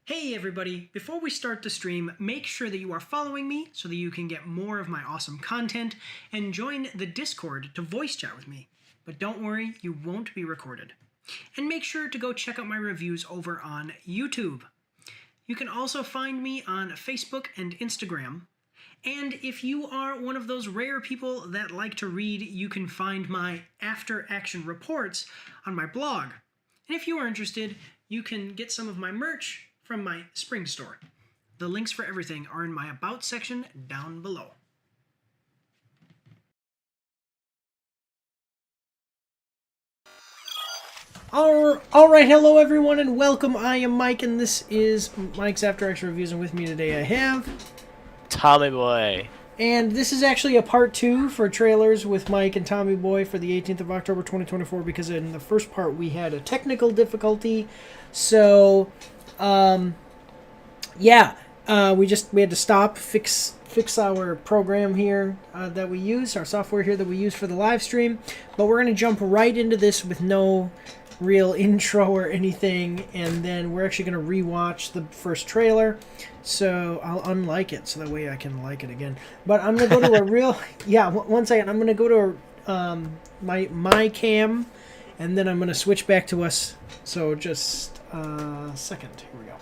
Hey everybody, before we start the stream, make sure that you are following me so that you can get more of my awesome content and join the Discord to voice chat with me. But don't worry, you won't be recorded. And make sure to go check out my reviews over on YouTube. You can also find me on Facebook and Instagram. And if you are one of those rare people that like to read, you can find my after action reports on my blog. And if you are interested, you can get some of my merch from my spring store. The links for everything are in my About section down below. Alright, hello everyone and welcome. I am Mike and this is Mike's After Action Reviews, and with me today I have... Tommy Boy. And this is actually a part 2 for trailers with Mike and Tommy Boy for the 18th of October 2024, because in the first part we had a technical difficulty. So... we had to stop, fix our program here that we use, our software here that we use for the live stream. But we're going to jump right into this with no real intro or anything, and then we're actually going to rewatch the first trailer. So I'll unlike it so that way I can like it again. But I'm going to go to a real, one second. I'm going to go to my cam, and then I'm going to switch back to us. So just a second. Here we go.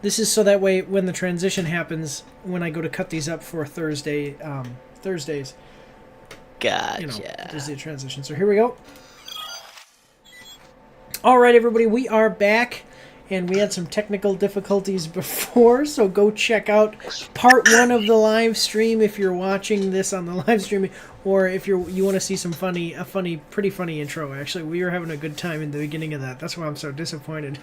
This is so that way when the transition happens, when I go to cut these up for Thursdays, Gotcha. there's the transition. So here we go. All right, everybody, we are back, and we had some technical difficulties before, so go check out part 1 of the live stream if you're watching this on the live stream, or if you want to see pretty funny intro. Actually, we were having a good time in the beginning of that. That's why I'm so disappointed.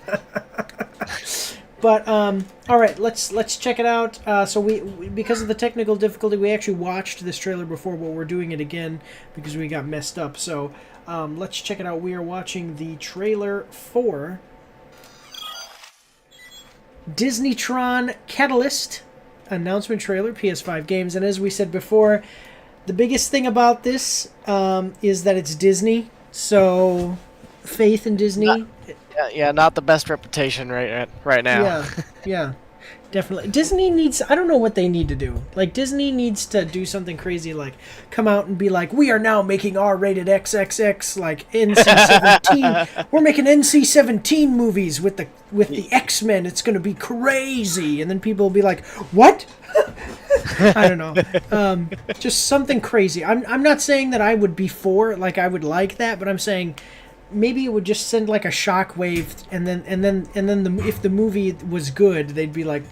But all right, let's check it out. So we because of the technical difficulty, we actually watched this trailer before, but we're doing it again because we got messed up. So let's check it out. We are watching the trailer for Disneytron Catalyst announcement trailer, PS5 games. And as we said before, the biggest thing about this is that it's Disney. So faith in Disney. Not the best reputation right now. Yeah, definitely. Disney needs, I don't know what they need to do. Like, Disney needs to do something crazy, like come out and be like, we are now making R-rated XXX, like NC-17. We're making NC-17 movies with the X-Men. It's going to be crazy. And then people will be like, what? I don't know. Just something crazy. I'm not saying that I would be for, like, I would like that, but I'm saying maybe it would just send like a shockwave, and then if the movie was good, they'd be like,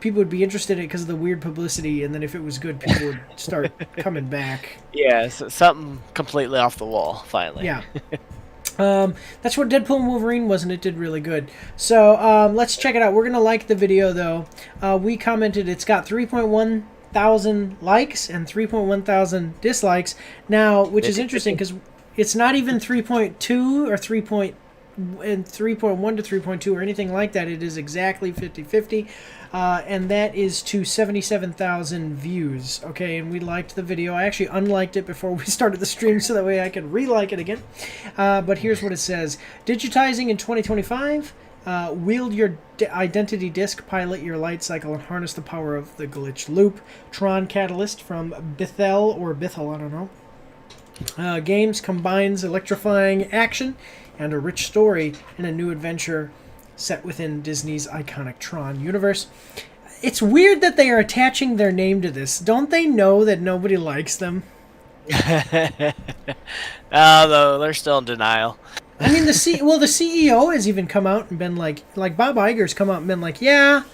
people would be interested in it because of the weird publicity, and then if it was good, people would start coming back. Yeah, so something completely off the wall, finally. Yeah. That's what Deadpool and Wolverine was, and it did really good. So let's check it out. We're gonna like the video though. We commented it's got 3.1 thousand likes and 3.1 thousand dislikes now, which is interesting because it's not even 3.2 or 3.1 to 3.2 or anything like that. It is exactly 50-50, and that is to 77,000 views. Okay, and we liked the video. I actually unliked it before we started the stream so that way I could re-like it again. But here's what it says. Digitizing in 2025. Wield your identity disc, pilot your light cycle, and harness the power of the glitch loop. Tron Catalyst from Bithell, I don't know. Games combines electrifying action and a rich story in a new adventure set within Disney's iconic Tron universe. It's weird that they are attaching their name to this. Don't they know that nobody likes them? Though they're still in denial. I mean, the CEO has even come out and been like Bob Iger's come out and been like, yeah,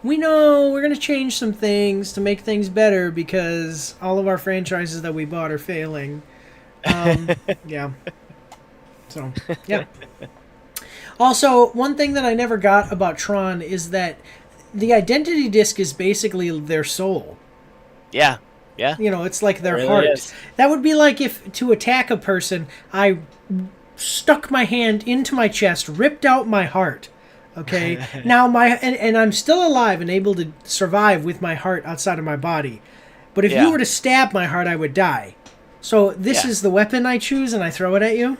we know we're going to change some things to make things better because all of our franchises that we bought are failing. Yeah. So, yeah. Also, one thing that I never got about Tron is that the identity disc is basically their soul. Yeah. Yeah. You know, it's like their It really heart. is. That would be like if, to attack a person, I stuck my hand into my chest, ripped out my heart. Okay? Now, and I'm still alive and able to survive with my heart outside of my body. But if you were to stab my heart, I would die. So this is the weapon I choose, and I throw it at you?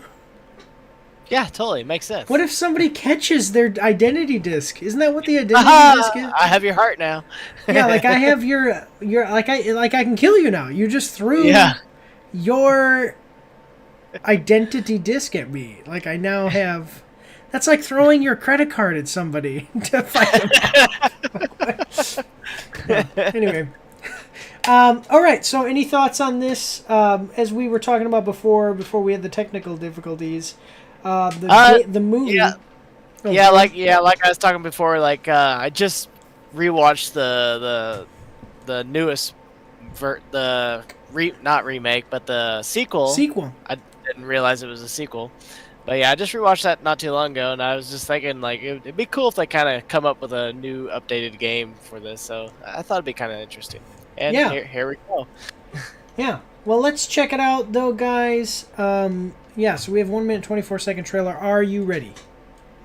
Yeah, totally makes sense. What if somebody catches their identity disc? Isn't that what the identity disc is? I have your heart now. Yeah, like I have your I can kill you now. You just threw your identity disc at me. Like I now have. That's like throwing your credit card at somebody to fight them. Yeah. Anyway. All right. So, any thoughts on this? As we were talking about before we had the technical difficulties, the movie. Yeah. Like I was talking before. Like I just rewatched the newest not remake, but the sequel. I didn't realize it was a sequel. But yeah, I just rewatched that not too long ago, and I was just thinking, like, it'd be cool if they kind of come up with a new, updated game for this. So I thought it'd be kind of interesting. And here we go. Yeah. Well, let's check it out, though, guys. Yeah, so we have 1 minute, 24-second trailer. Are you ready?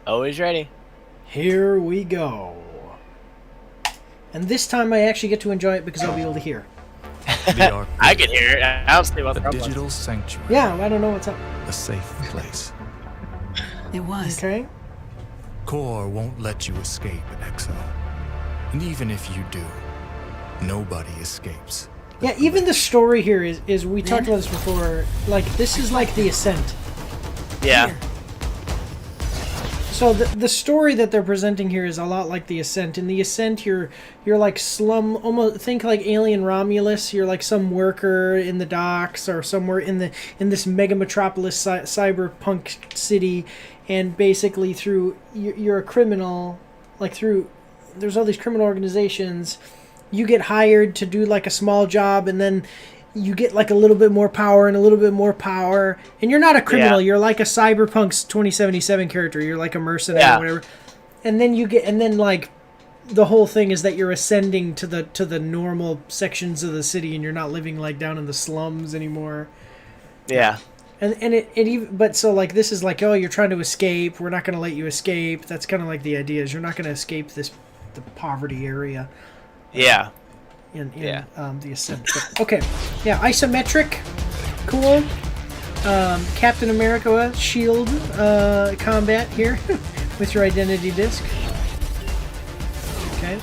Always ready. Here we go. And this time I actually get to enjoy it because I'll be able to hear. I can hear it. I don't see what's a digital sanctuary. Yeah, I don't know what's up. A safe place. It was. Okay. Core won't let you escape, Exo. And even if you do, nobody escapes. Yeah, even the story here is we talked about this before, like, this is like the Ascent. Yeah. Here. So the story that they're presenting here is a lot like the Ascent. In the Ascent, you're like slum, almost think like Alien Romulus. You're like some worker in the docks or somewhere in this mega metropolis cyberpunk city, and basically through you're a criminal. Like there's all these criminal organizations. You get hired to do like a small job, and then you get like a little bit more power and a little bit more power, and you're not a criminal. You're like a Cyberpunk's 2077 character. You're like a mercenary or whatever. And then like the whole thing is that you're ascending to the normal sections of the city, and you're not living like down in the slums anymore. Yeah. And it even, but so like this is like, oh, you're trying to escape. We're not going to let you escape. That's kind of like the idea is you're not going to escape the poverty area. Yeah. In the Ascent. But, okay. Yeah, isometric. Cool. Captain America shield combat here with your identity disc. Okay.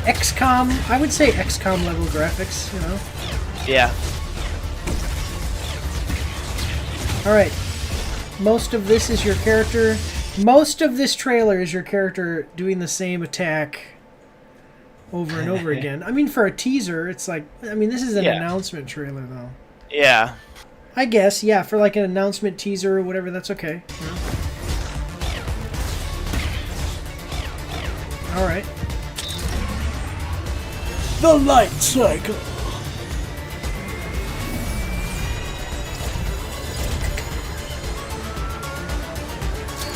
XCOM. I would say XCOM level graphics, you know. Yeah. Alright. Most of this is your character. Most of this trailer is your character doing the same attack over and over again. I mean, for a teaser, it's like, I mean, this is an announcement trailer, though. Yeah. I guess, yeah, for like an announcement teaser or whatever, that's okay. Yeah. Alright. The light cycle.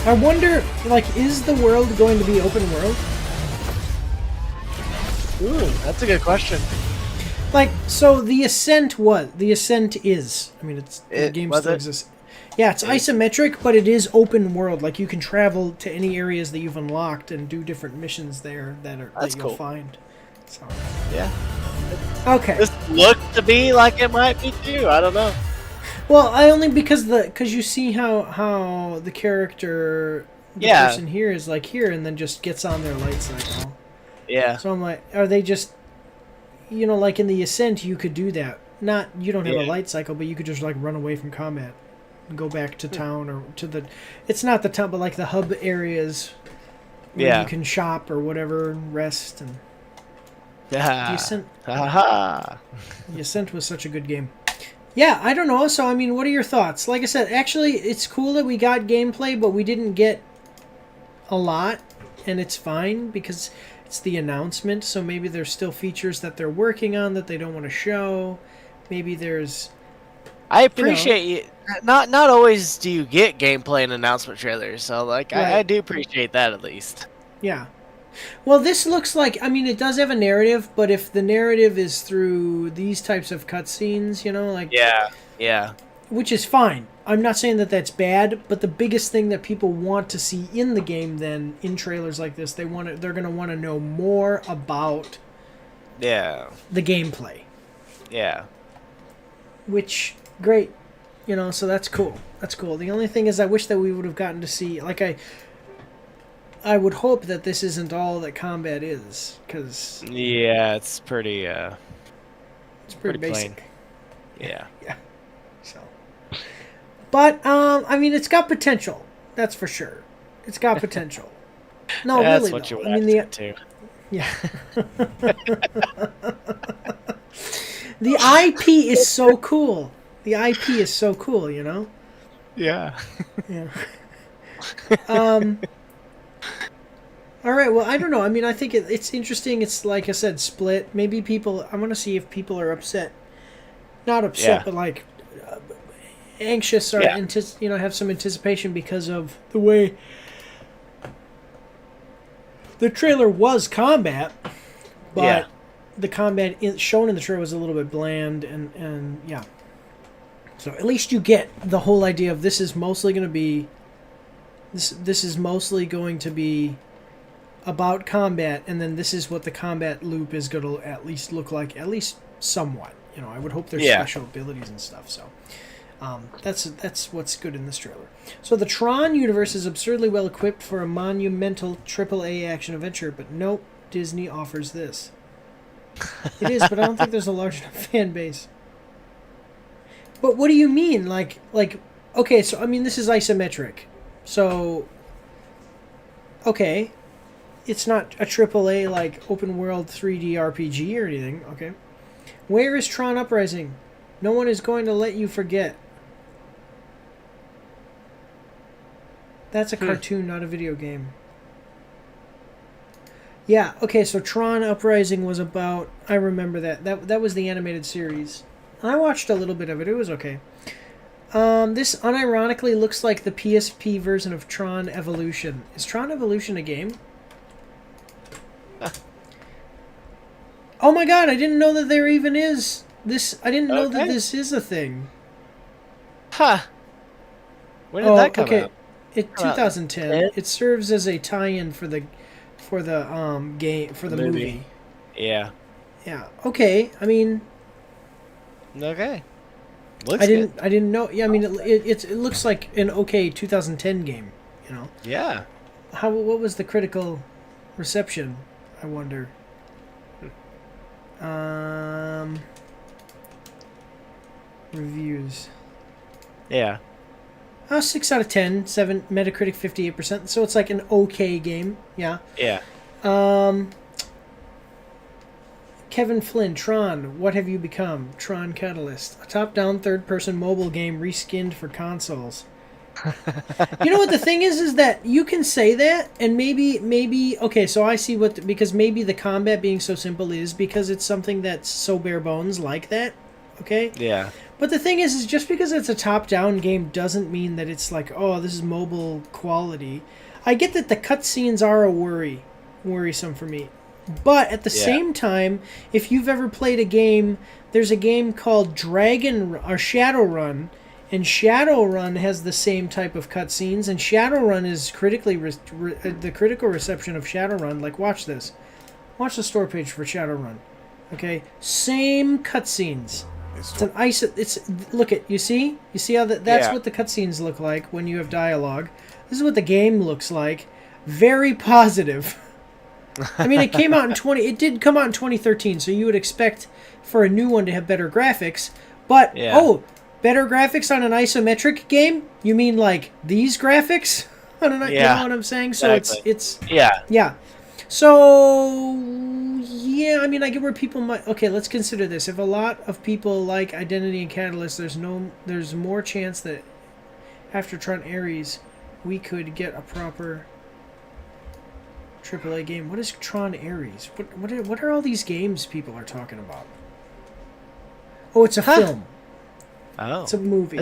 I wonder, like, is the world going to be open world? Ooh, that's a good question. Like, so the Ascent is. I mean, the game still exists. Yeah, it's isometric, but it is open world. Like, you can travel to any areas that you've unlocked and do different missions there that you'll find. So. Yeah. Okay. This looks to be like it might be too. I don't know. Well, I only because you see how the character, the person here is like here, and then just gets on their light cycle. Yeah. So I'm like, are they just, you know, like in the Ascent, you could do that. Not, you don't have a light cycle, but you could just like run away from combat and go back to town or to the, it's not the town, but like the hub areas where you can shop or whatever, and rest. And the Ascent was such a good game. Yeah, I don't know. So, I mean, what are your thoughts? Like I said, actually, it's cool that we got gameplay, but we didn't get a lot, and it's fine because it's the announcement, so maybe there's still features that they're working on that they don't want to show. Maybe there's... I appreciate you. Not always do you get gameplay and announcement trailers, so, like, I do appreciate that at least. Yeah. Well, this looks like, I mean, it does have a narrative, but if the narrative is through these types of cutscenes, you know, like... Yeah. Which is fine. I'm not saying that that's bad, but the biggest thing that people want to see in the game then, in trailers like this, they're going to want to know more about the gameplay. Yeah. Which, great. You know, so that's cool. That's cool. The only thing is I wish that we would have gotten to see, like, I would hope that this isn't all that combat is, because... Yeah, it's pretty, it's pretty basic. plain. Yeah. Yeah. So... But, I mean, it's got potential. That's for sure. It's got potential. No, That's really, what though. you I mean, too. Yeah. The IP is so cool. The IP is so cool, you know? Yeah. Yeah. All right, well, I don't know. I mean, I think it's interesting. It's, like I said, split. Maybe people... I want to see if people are upset. Not upset, but, like, anxious or, you know, have some anticipation because of the way the trailer was combat, but the combat shown in the trailer was a little bit bland, and yeah. So at least you get the whole idea of this is mostly going to be... This is mostly going to be about combat, and then this is what the combat loop is going to at least look like, at least somewhat. You know, I would hope there's special abilities and stuff. So that's what's good in this trailer. So the Tron universe is absurdly well equipped for a monumental AAA action adventure, but nope, Disney offers this. It is, but I don't think there's a large enough fan base. But what do you mean? Like, okay, so I mean, this is isometric. So, okay, it's not a AAA, like, open world 3D RPG or anything, okay. Where is Tron Uprising? No one is going to let you forget. That's a cartoon, not a video game. Yeah, okay, so Tron Uprising was about... I remember that. That was the animated series. I watched a little bit of it. It was okay. This unironically looks like the PSP version of Tron Evolution. Is Tron Evolution a game? Oh my god, I didn't know that there even is this. I didn't know that this is a thing. Huh. When did that come out? It 2010. It serves as a tie-in for the game, for the movie. Yeah. Yeah. Okay. I mean. Okay. I didn't know. Yeah. I mean, it looks like an okay 2010 game. You know. Yeah. What was the critical reception? I wonder. Reviews. Yeah. 6 out of 10. 7 Metacritic 58%. So it's like an okay game. Yeah. Yeah. Kevin Flynn, Tron, What Have You Become? Tron Catalyst. A top-down third-person mobile game reskinned for consoles. You know what the thing is that you can say that, and maybe okay, so I see because maybe the combat being so simple is because it's something that's so bare bones like that, okay? Yeah. But the thing is just because it's a top-down game doesn't mean that it's like, oh, this is mobile quality. I get that the cutscenes are worrisome for me. But at the same time, if you've ever played a game, there's a game called Shadowrun, and Shadowrun has the same type of cutscenes, and Shadowrun is the critical reception of Shadowrun. Like, watch this. Watch the store page for Shadowrun. Okay, same cutscenes. Look at you see how that's what the cutscenes look like when you have dialogue. This is what the game looks like. Very positive. I mean, it did come out in 2013, so you would expect for a new one to have better graphics. But better graphics on an isometric game? You mean like these graphics? You know what I'm saying? So it's yeah. So yeah, I mean, I get where people might. Okay, let's consider this. If a lot of people like Identity and Catalyst, there's more chance that after Tron Ares, we could get a proper AAA game. What is Tron Ares? What are all these games people are talking about? Oh, it's a film. Oh. It's a movie.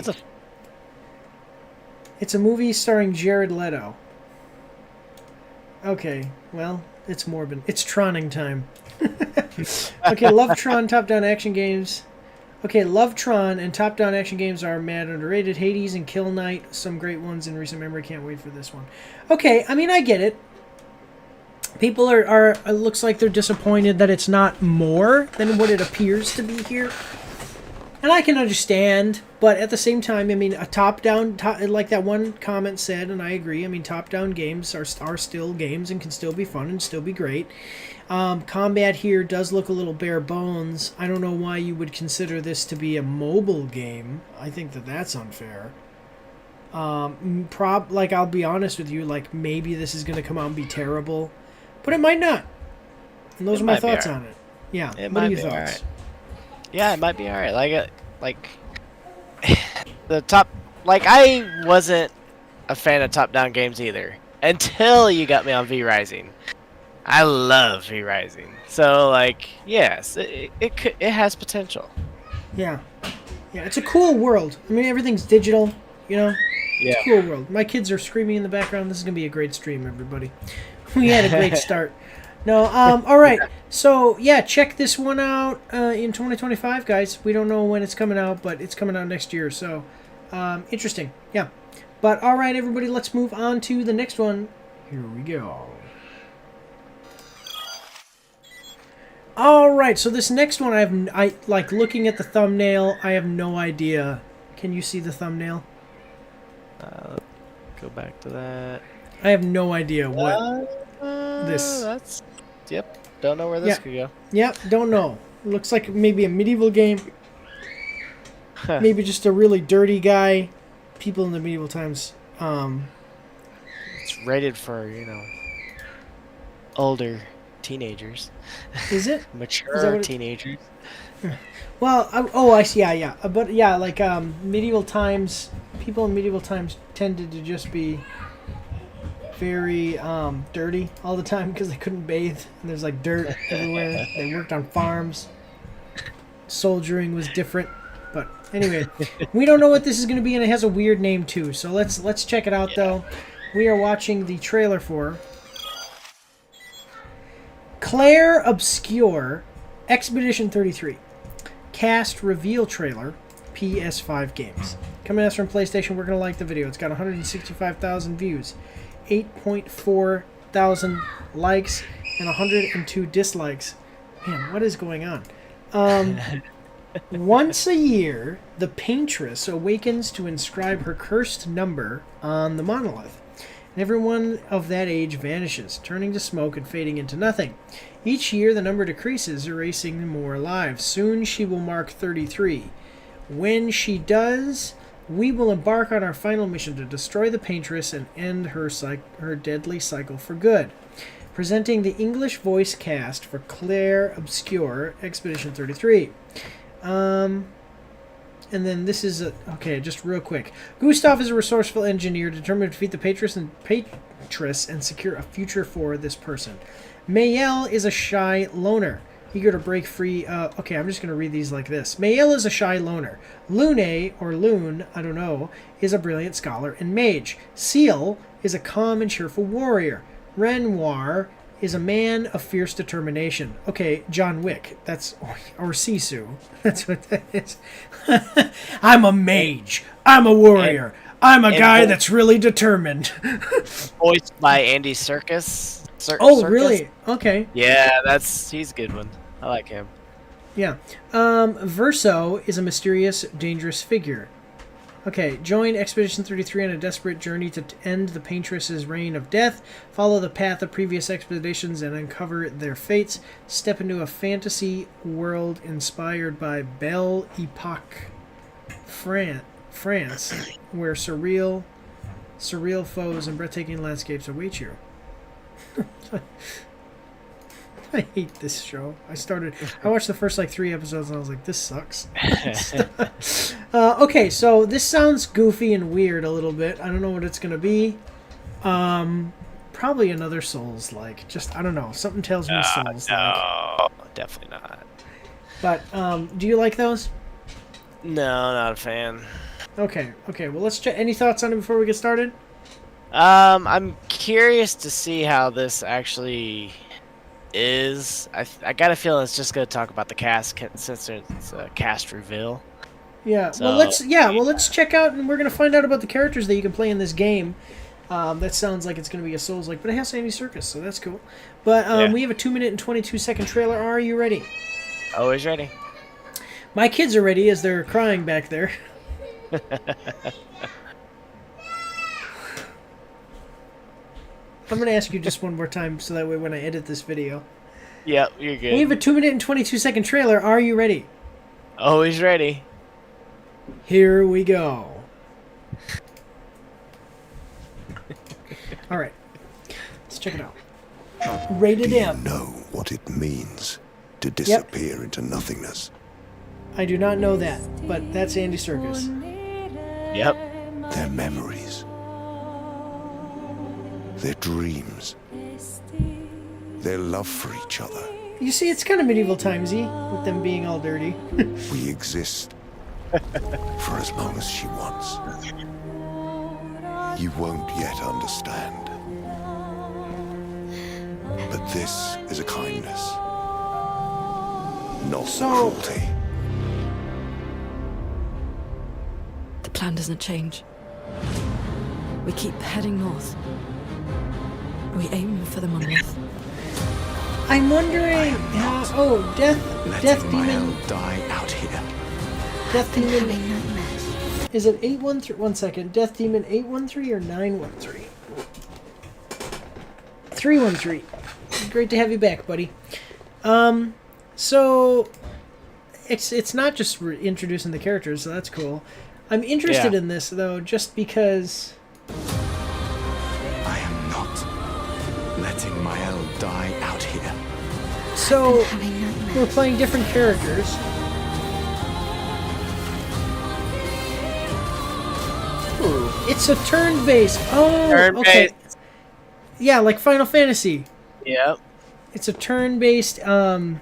It's a movie starring Jared Leto. Okay, well, it's morbid. It's Troning time. Okay, love Tron top-down action games. Okay, love Tron and top-down action games are mad underrated. Hades and Kill Knight, some great ones in recent memory. Can't wait for this one. Okay, I mean, I get it. People are it looks like they're disappointed that it's not more than what it appears to be here. And I can understand, but at the same time, I mean, a top-down, like that one comment said, and I agree, I mean, top-down games are still games and can still be fun and still be great. Combat here does look a little bare bones. I don't know why you would consider this to be a mobile game. I think that that's unfair. Like, I'll be honest with you, like, maybe this is going to come out and be terrible, but it might not. And those are my thoughts on it. Yeah, what are your thoughts? Right. Yeah, it might be alright. Like the top, like I wasn't a fan of top-down games either until you got me on V Rising. I love V Rising, so like yes, it has potential. Yeah, it's a cool world. I mean, everything's digital, you know. Yeah. It's a cool world. My kids are screaming in the background. This is gonna be a great stream, everybody. We had a great start. No, all right. So, yeah, check this one out in 2025, guys. We don't know when it's coming out, but it's coming out next year. So, interesting. Yeah. But, all right, everybody, let's move on to the next one. Here we go. All right, so this next one, I like looking at the thumbnail. I have no idea. Can you see the thumbnail? Go back to that. I have no idea what this... Yep. Don't know where this could go. Yep, don't know. Looks like maybe a medieval game. Maybe just a really dirty guy. People in the medieval times. It's rated for, older teenagers. Is it? Mature teenagers. Well, I see. Yeah. But yeah, like medieval times, people in medieval times tended to just be very dirty all the time because they couldn't bathe and there's like dirt everywhere. They worked on farms. Soldiering was different, but anyway, we don't know what this is going to be, and it has a weird name too. So let's check it out though. We are watching the trailer for Claire Obscure Expedition 33 cast reveal trailer, PS5 games. Coming at us from PlayStation. We're going to like the video. It's got 165,000 views. 8.4 thousand likes and 102 dislikes. Man, what is going on? Once a year, the Paintress awakens to inscribe her cursed number on the monolith. And everyone of that age vanishes, turning to smoke and fading into nothing. Each year, the number decreases, erasing more lives. Soon she will mark 33. When she does, we will embark on our final mission to destroy the Paintress and end her deadly cycle for good. Presenting the English voice cast for Claire Obscure Expedition 33. And then this is okay, just real quick. Gustav is a resourceful engineer determined to defeat the Paintress and secure a future for this person. Mayel is a shy loner, eager to break free. Okay, I'm just going to read these like this. Mayel is a shy loner. Lune, or Loon, I don't know, is a brilliant scholar and mage. Seal is a calm and cheerful warrior. Renoir is a man of fierce determination. Okay, John Wick. Or Sisu. That's what that is. I'm a mage. I'm a warrior. I'm a guy that's really determined. Voiced by Andy Serkis. Serkis? Really? Okay. Yeah, he's a good one. I like him. Yeah. Verso is a mysterious, dangerous figure. Okay, join Expedition 33 on a desperate journey to end the Paintress's reign of death. Follow the path of previous expeditions and uncover their fates. Step into a fantasy world inspired by Belle Epoque, France, where surreal foes and breathtaking landscapes await you. I hate this show. I watched the first 3 episodes and I was like, this sucks. Okay, so this sounds goofy and weird a little bit. I don't know what it's going to be. Probably another Souls-like. Just, I don't know. Something tells me Souls-like. No, definitely not. But, do you like those? No, not a fan. Okay. Well, let's check. Any thoughts on it before we get started? I'm curious to see how this actually is. I got a feeling it's just going to talk about the cast since it's a cast reveal. Yeah. So, let's check out, and we're going to find out about the characters that you can play in this game. That sounds like it's going to be a Souls-like, but it has Andy Serkis, so that's cool. But we have a 2-minute and 22-second trailer. Are you ready? Always ready. My kids are ready as they're crying back there. I'm going to ask you just one more time so that way when I edit this video. Yep, you're good. We have a 2-minute and 22-second trailer. Are you ready? Always ready. Here we go. All right. Let's check it out. Rated M. Do you know what it means to disappear into nothingness? I do not know that, but that's Andy Serkis. Yep. Their memories, their dreams, their love for each other. You see, it's kind of medieval timesy with them being all dirty. We exist for as long as she wants. You won't yet understand. But this is a kindness, not cruelty. The plan doesn't change. We keep heading north. We aim for the monolith. I'm wondering how. Oh, Death Demon. Die out here. Death Demon. Is it 813? 1 second. Death Demon 813 or 913? 313. Great to have you back, buddy. So it's not just introducing the characters, so that's cool. I'm interested in this though, just because. I am not letting Mael die out here. So we're playing different characters. Ooh, it's a turn-based. Oh, okay. Yeah, like Final Fantasy. Yep. It's a turn-based. I'm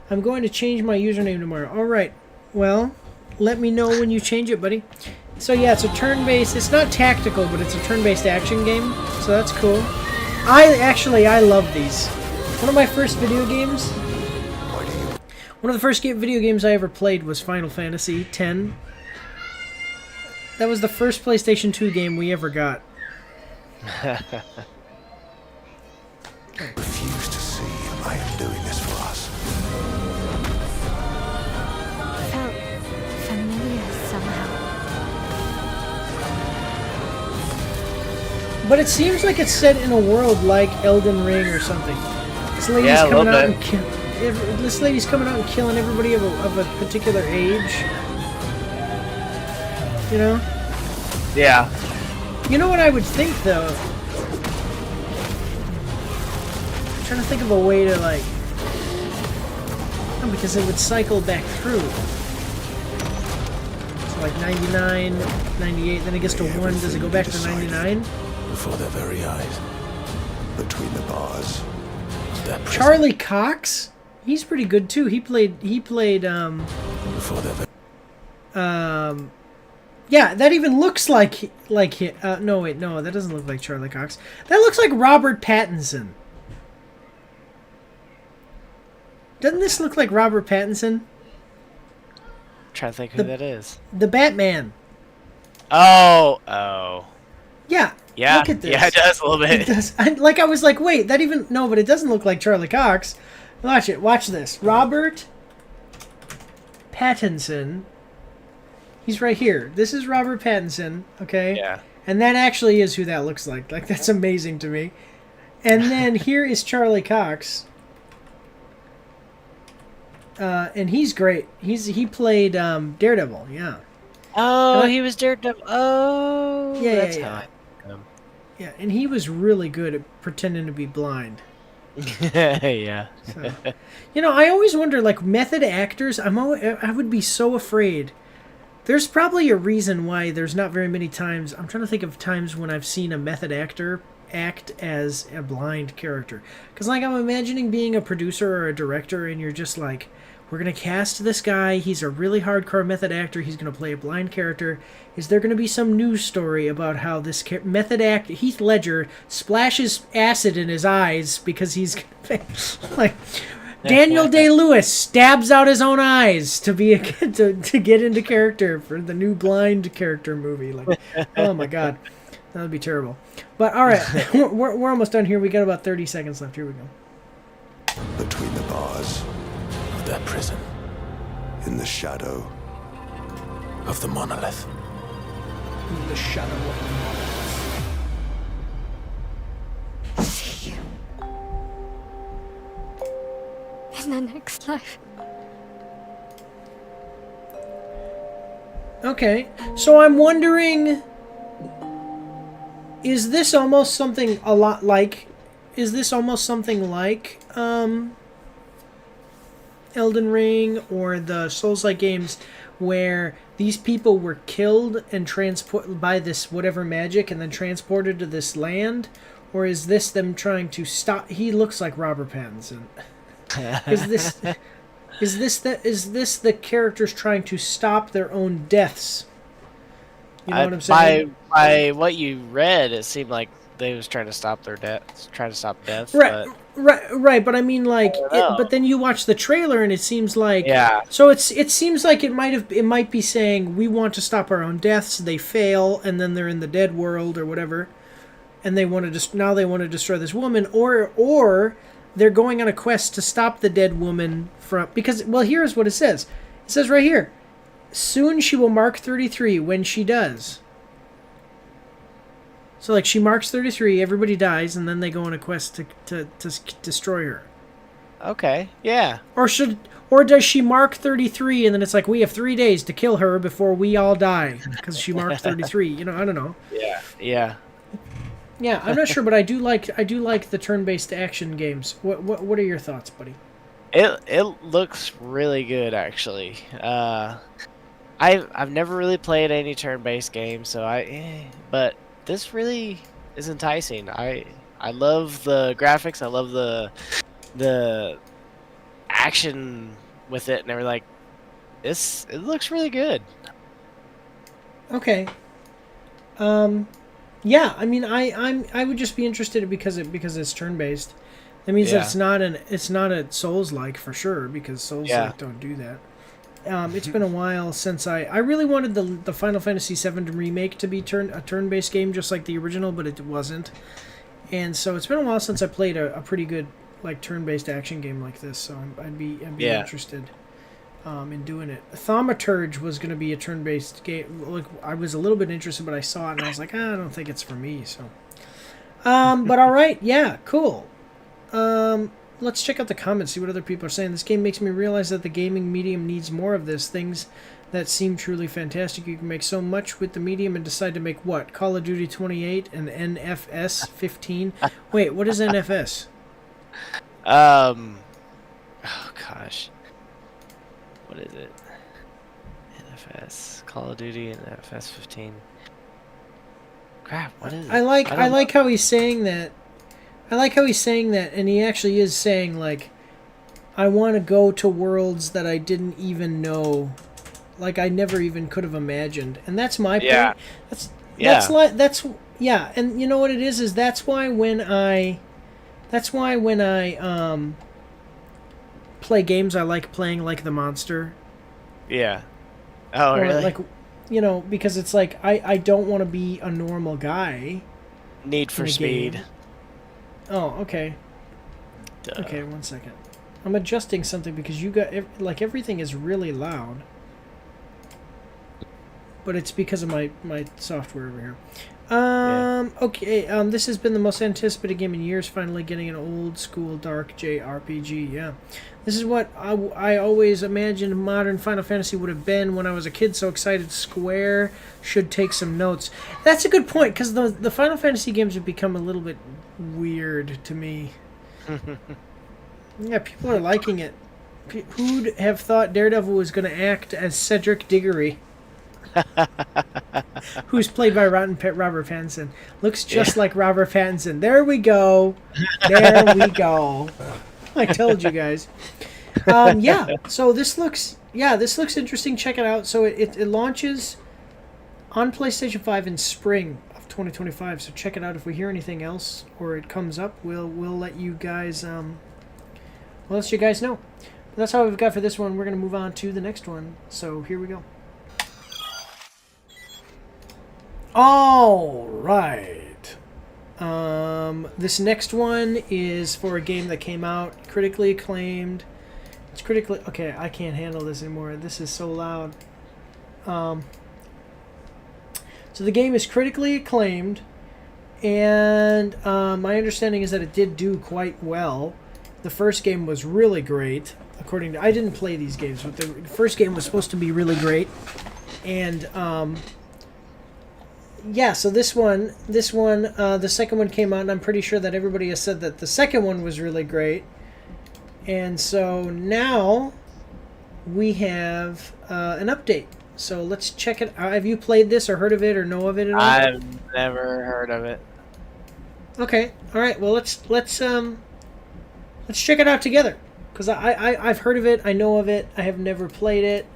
going to change my username tomorrow. All right. Well, let me know when you change it, buddy. So yeah, it's a turn-based. It's not tactical, but it's a turn-based action game. So that's cool. I love these. One of my first video games. One of the first video games I ever played was Final Fantasy X. That was the first PlayStation 2 game we ever got. Refuse to see I am doing this for us. Felt familiar somehow. But it seems like it's set in a world like Elden Ring or something. This lady's coming out and this lady's coming out and killing everybody of a particular age. You know? Yeah. You know what I would think though? I'm trying to think of a way to like. Oh, because it would cycle back through. So like 99, 98, then it gets to 1. Does it go back to 99? Before their very eyes. Between the bars. Charlie Cox? He's pretty good too. He played Before their yeah, that even looks like no wait, no, that doesn't look like Charlie Cox. That looks like Robert Pattinson. Doesn't this look like Robert Pattinson? I'm trying to think who that is. The Batman. Oh. Yeah. Yeah. Look at this. Yeah, it does a little bit. It does. I was like, wait, that even no, but it doesn't look like Charlie Cox. Watch it. Watch this. Robert Pattinson. He's right here. This is Robert Pattinson, okay? Yeah. And that actually is who that looks like. Like, that's amazing to me. And then here is Charlie Cox. And he's great. He played Daredevil, yeah. Oh, he was Daredevil. Oh, yeah, that's yeah. how I Yeah, and he was really good at pretending to be blind. yeah. So, you know, I always wonder, like, method actors, I would be so afraid. There's probably a reason why there's not very many times. I'm trying to think of times when I've seen a method actor act as a blind character. Because, like, I'm imagining being a producer or a director, and you're just like, we're going to cast this guy. He's a really hardcore method actor. He's going to play a blind character. Is there going to be some news story about how this method actor, Heath Ledger, splashes acid in his eyes because he's like... Daniel Day-Lewis stabs out his own eyes to be to get into character for the new blind character movie. Like, oh my god, that would be terrible. But all right, we're almost done here. We got about 30 seconds left. Here we go. Between the bars of their prison in the shadow Of the monolith. In the shadow of the monolith. See you. In the next life. Okay, so I'm wondering, is this almost something a lot like, Elden Ring or the Souls-like games where these people were killed and transported by this whatever magic and then transported to this land? Or is this them trying to stop? He looks like Robert Pattinson. Is this the characters trying to stop their own deaths? You know what I'm saying? By what you read, it seemed like they was trying to stop their death, trying to stop death. Right, but... right. But I mean, like, but then you watch the trailer and it seems like, yeah. So it seems like it might be saying we want to stop our own deaths. They fail, and then they're in the dead world or whatever, and they want to destroy this woman, or they're going on a quest to stop the dead woman from, because, well, here's what it says. It says right here, soon she will mark 33 when she does. So, like, she marks 33, everybody dies, and then they go on a quest to destroy her. Okay, yeah. Or does she mark 33, and then it's like, we have 3 days to kill her before we all die, because she marked 33. You know, I don't know. Yeah, yeah. Yeah, I'm not sure, but I do like the turn-based action games. What are your thoughts, buddy? It looks really good, actually. I've never really played any turn-based games, so but this really is enticing. I love the graphics. I love the action with it and everything. Like, it looks really good. Okay. Yeah, I mean, I would just be interested because it's turn-based. That means that it's not a Souls-like for sure, because Souls-like don't do that. It's been a while since I really wanted the Final Fantasy VII remake to be a turn-based game just like the original, but it wasn't. And so it's been a while since I played a pretty good like turn-based action game like this. So I'd be interested in doing it. Thaumaturge was going to be a turn-based game. Like, I was a little bit interested, but I saw it and I was like, I don't think it's for me. So, but all right, yeah, cool. Let's check out the comments, see what other people are saying. This game makes me realize that the gaming medium needs more of this. Things that seem truly fantastic. You can make so much with the medium and decide to make what? Call of Duty 28 and NFS 15? Wait, what is NFS? Oh gosh. What is it? NFS. Call of Duty and NFS 15. Crap, what is it? I like how he's saying that. And he actually is saying, like, I want to go to worlds that I didn't even know, like, I never even could have imagined. And that's my point. And you know what it is that's why when I play games, I like playing like the monster. Yeah. Oh, or really? Like, you know, because it's like, I don't want to be a normal guy. Need for Speed. Game. Oh, okay. Duh. Okay, 1 second. I'm adjusting something because you got, like, everything is really loud. But it's because of my software over here. Okay, this has been the most anticipated game in years, finally getting an old school dark JRPG, yeah. This is what I always imagined modern Final Fantasy would have been when I was a kid, so excited. Square should take some notes. That's a good point, because the Final Fantasy games have become a little bit weird to me. Yeah, people are liking it. Who'd have thought Daredevil was going to act as Cedric Diggory? Who's played by Robert Pattinson. Looks just like Robert Pattinson. There we go. There we go. I told you guys. Yeah, so this looks interesting. Check it out. So it launches on PlayStation 5 in spring of 2025. So check it out. If we hear anything else or it comes up, we'll let you guys know. But that's all we've got for this one. We're gonna move on to the next one. So here we go. All right. This next one is for a game that came out, critically acclaimed, It's critically... Okay, I can't handle this anymore. This is so loud. So the game is critically acclaimed, and my understanding is that it did do quite well. The first game was really great, according to... I didn't play these games, but the first game was supposed to be really great. And, yeah, so the second one came out, and I'm pretty sure that everybody has said that the second one was really great. And so now we have an update. So let's check it out. Have you played this or heard of it or know of it at all? I've never heard of it. Okay. All right. Well, let's check it out together, because I've heard of it. I know of it. I have never played it.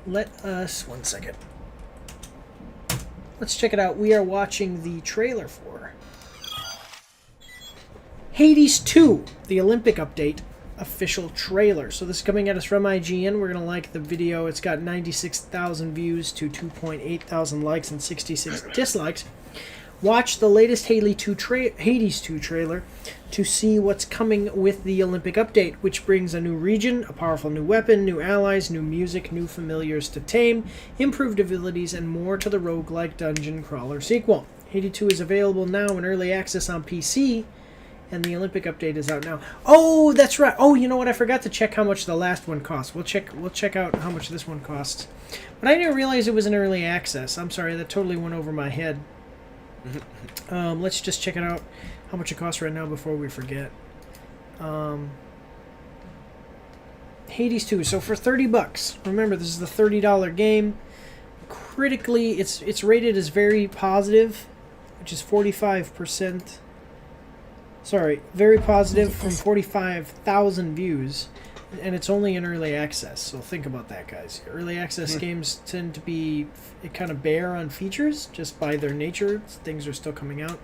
Let us 1 second. Let's check it out. We are watching the trailer for Hades 2, the Olympic update official trailer. So this is coming at us from IGN. We're going to like the video. It's got 96,000 views to 2.8 thousand likes and 66 dislikes. Watch the latest Hades 2 trailer to see what's coming with the Olympic update, which brings a new region, a powerful new weapon, new allies, new music, new familiars to tame, improved abilities, and more to the roguelike dungeon crawler sequel. Hades 2 is available now in early access on PC, and the Olympic update is out now. Oh, that's right. Oh, you know what? I forgot to check how much the last one cost. We'll check out how much this one costs. But I didn't realize it was in early access. I'm sorry, that totally went over my head. Let's just check it out, how much it costs right now before we forget. Hades 2. So for $30, remember this is the $30 game. Critically, it's rated as very positive, which is 45%. Sorry, very positive from 45,000 views, and it's only in early access. So think about that, guys. Early access games tend to be kind of bare on features just by their nature. Things are still coming out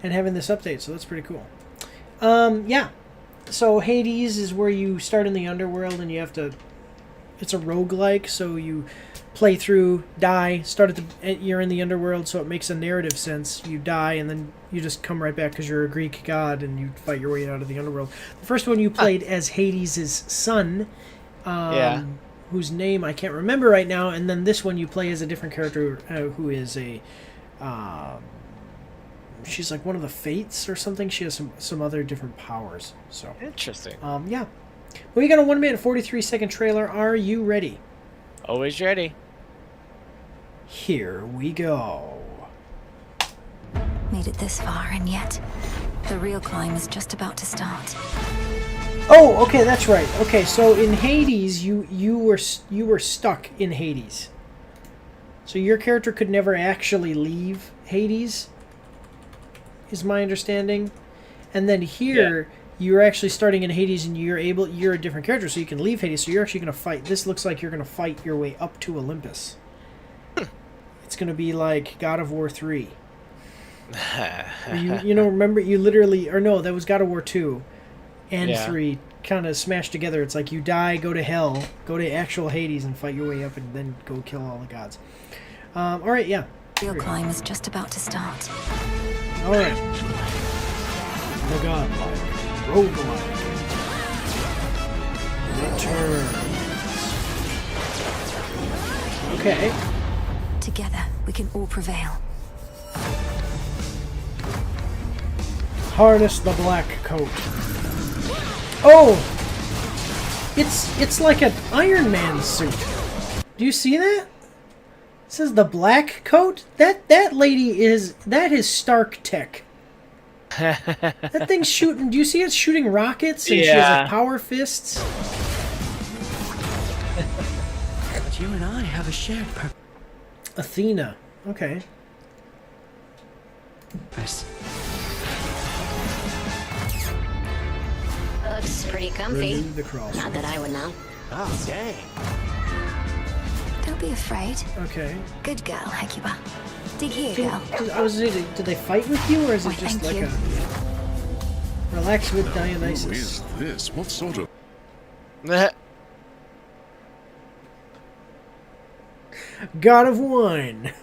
and having this update, so that's pretty cool. Yeah. So Hades is where you start in the underworld, and you have to... It's a roguelike, so you play through, die, you're in the underworld, so it makes a narrative sense. You die, and then you just come right back because you're a Greek god, and you fight your way out of the underworld. The first one you played as Hades' son, whose name I can't remember right now, and then this one you play as a different character who is a... she's like one of the Fates or something. She has some other different powers. So interesting. Yeah. Well, you got a 1 minute 43-second trailer. Are you ready? Always ready. Here we go. Made it this far, and yet the real climb is just about to start. Oh, okay, that's right. Okay, so in Hades, you were stuck in Hades. So your character could never actually leave Hades, is my understanding. And then here, you're actually starting in Hades, and you're a different character, so you can leave Hades. So you're actually going to fight. This looks like you're going to fight your way up to Olympus. It's going to be like God of War 3. Remember, you literally... Or no, that was God of War 2 and 3 kind of smashed together. It's like you die, go to hell, go to actual Hades, and fight your way up, and then go kill all the gods. All right, yeah. The real climb is just about to start. All right. The godlike roguelike returns. Okay. Together, we can all prevail. Harness the black coat. Oh! It's like an Iron Man suit. Do you see that? It says the black coat? That lady is... That is Stark Tech. That thing's shooting... Do you see it shooting rockets? And she has like power fists? But you and I have a shared purpose. Athena. Okay. Looks pretty comfy. Not that I would know. Oh, dang. Don't be afraid. Okay. Good girl, Hecuba. Dig here, girl. I was saying, did they fight with you, or is it just like a... Relax with Dionysus. Who is this? What sort of... God of Wine.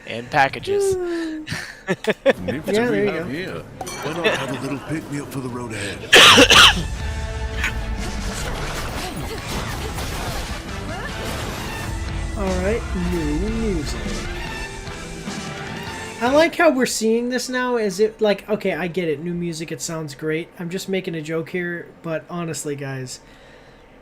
And packages. Nibs do we have here? Why not have a little pick-me-up for the road ahead? Alright, new music. I like how we're seeing this now as it, like, okay, I get it, new music, it sounds great. I'm just making a joke here, but honestly, guys,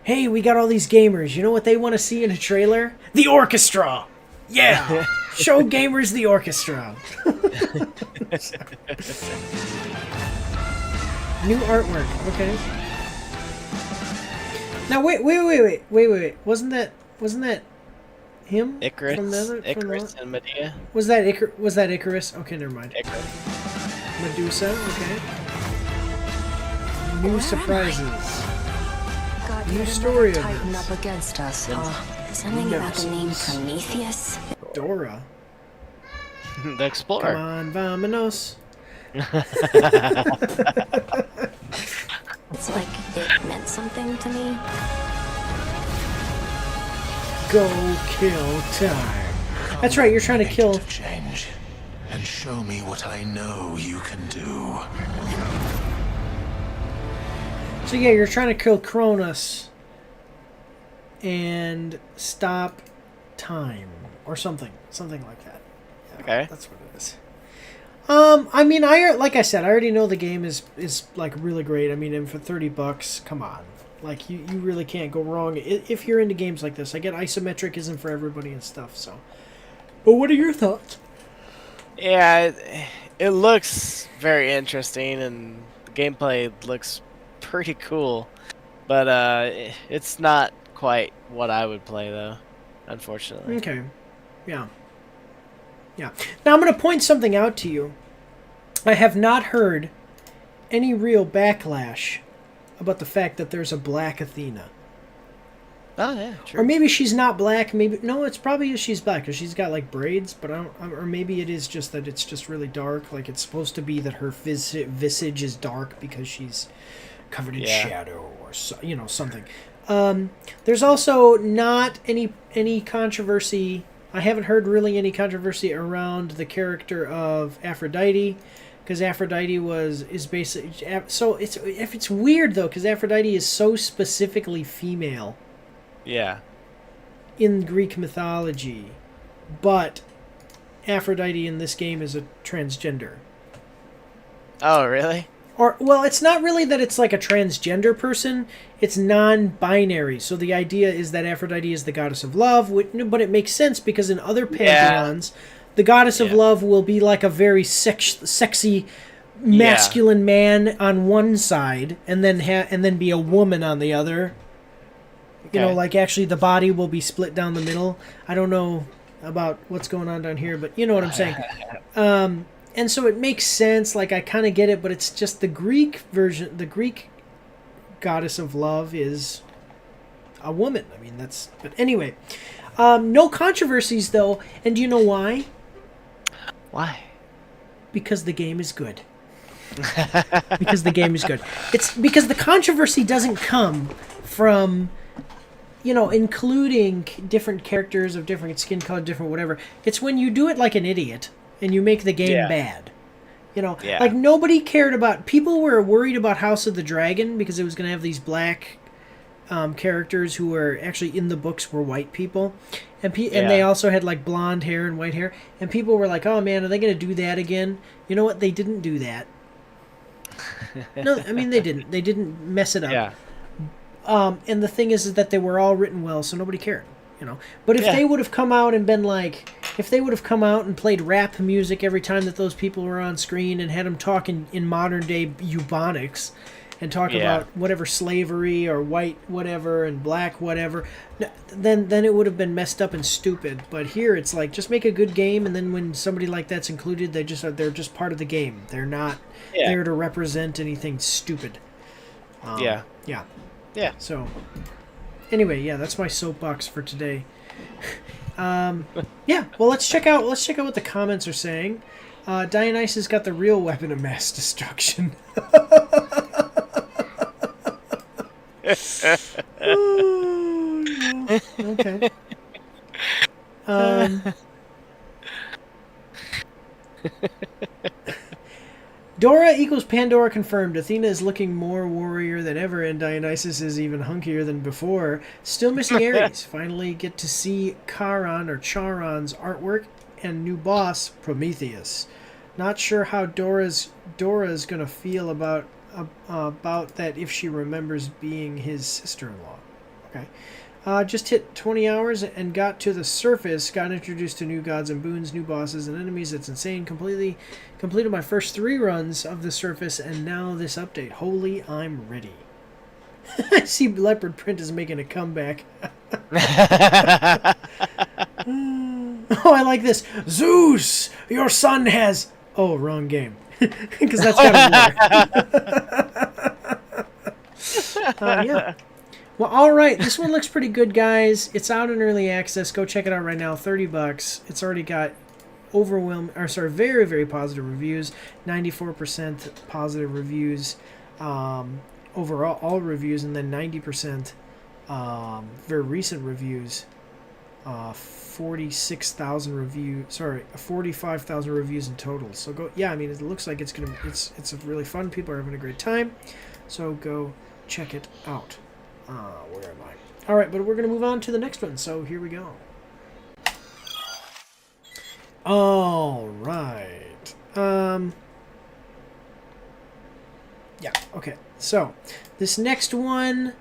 hey, we got all these gamers. You know what they want to see in a trailer? The orchestra! Yeah! Show gamers the orchestra. New artwork, okay. Now wait. Wasn't that him? Icarus, from the other, Icarus and Medea. Was that Icarus? Okay, never mind. Icarus. Medusa, okay. New surprises. God, New story of tighten this. up against us, huh? Something about the name Nemesis. Prometheus? Dora. The Explorer. Come on, vamonos. It's like it meant something to me. Go kill time. That's right, you're trying to kill... Change and show me what I know you can do. So yeah, you're trying to kill Cronus and stop time or something like that. Yeah, Okay. that's what it is. I mean, like I said, I already know the game is like really great. I mean, and for $30, come on, like you really can't go wrong if you're into games like this. I get isometric isn't for everybody and stuff. So, but what are your thoughts? Yeah, it looks very interesting, and the gameplay looks pretty cool, but it's not quite what I would play though, unfortunately. Okay, yeah. Now I'm going to point something out to you. I have not heard any real backlash about the fact that there's a black Athena. Oh yeah, true. Or maybe she's not black. Maybe no, it's probably she's black because she's got like braids. But I don't. Or maybe it is just that it's just really dark. Like it's supposed to be that her visage is dark because she's covered in shadow or something. There's also not any controversy. I haven't heard really any controversy around the character of Aphrodite, because Aphrodite is basically so it's weird though because Aphrodite is so specifically female. Yeah. In Greek mythology, but Aphrodite in this game is a transgender. Oh really? Or, well, it's not really that it's like a transgender person. It's non-binary. So the idea is that Aphrodite is the goddess of love, but it makes sense because in other pantheons, the goddess of love will be like a very sexy, masculine man on one side, and then be a woman on the other. Okay. You know, like actually the body will be split down the middle. I don't know about what's going on down here, but you know what I'm saying. And so it makes sense, like I kind of get it, but it's just the Greek version, the Greek goddess of love is a woman. I mean, but anyway, no controversies though, and do you know why? Why? Because the game is good. Because the game is good. It's because the controversy doesn't come from, including different characters of different skin color, different whatever. It's when you do it like an idiot. And you make the game bad. Like nobody cared about... People were worried about House of the Dragon because it was going to have these black characters who were actually in the books were white people. And they also had like blonde hair and white hair. And people were like, oh man, are they going to do that again? You know what? They didn't do that. No, I mean, they didn't. They didn't mess it up. Yeah. And the thing is that they were all written well, so nobody cared. But if they would have come out and been like, if they would have come out and played rap music every time that those people were on screen and had them talk in modern day Ebonics and talk about whatever slavery or white whatever and black whatever, then it would have been messed up and stupid. But here it's like just make a good game, and then when somebody like that's included, they're just part of the game. They're not there to represent anything stupid. Yeah. So. Anyway, that's my soapbox for today. Well, let's check out what the comments are saying. Dionysus got the real weapon of mass destruction. Okay. Dora equals Pandora confirmed. Athena is looking more warrior than ever, and Dionysus is even hunkier than before. Still missing Ares. Finally get to see Charon's artwork and new boss, Prometheus. Not sure how Dora's gonna feel about that if she remembers being his sister-in-law. Okay. Just hit 20 hours and got to the surface. Got introduced to new gods and boons, new bosses and enemies. It's insane. Completed my first 3 runs of the surface, and now this update. Holy, I'm ready. I see Leopard Print is making a comeback. Oh, I like this. Zeus, your son has... Oh, wrong game. Because that's gotta work. Yeah. Well, all right. This one looks pretty good, guys. It's out in early access. Go check it out right now. $30. It's already got very, very positive reviews. 94% positive reviews overall, all reviews, and then 90% very recent reviews. 45,000 reviews in total. So go, yeah, I mean, it looks like it's really fun. People are having a great time. So go check it out. Where am I? All right, but we're going to move on to the next one. So here we go. All right. Yeah, okay. So this next one,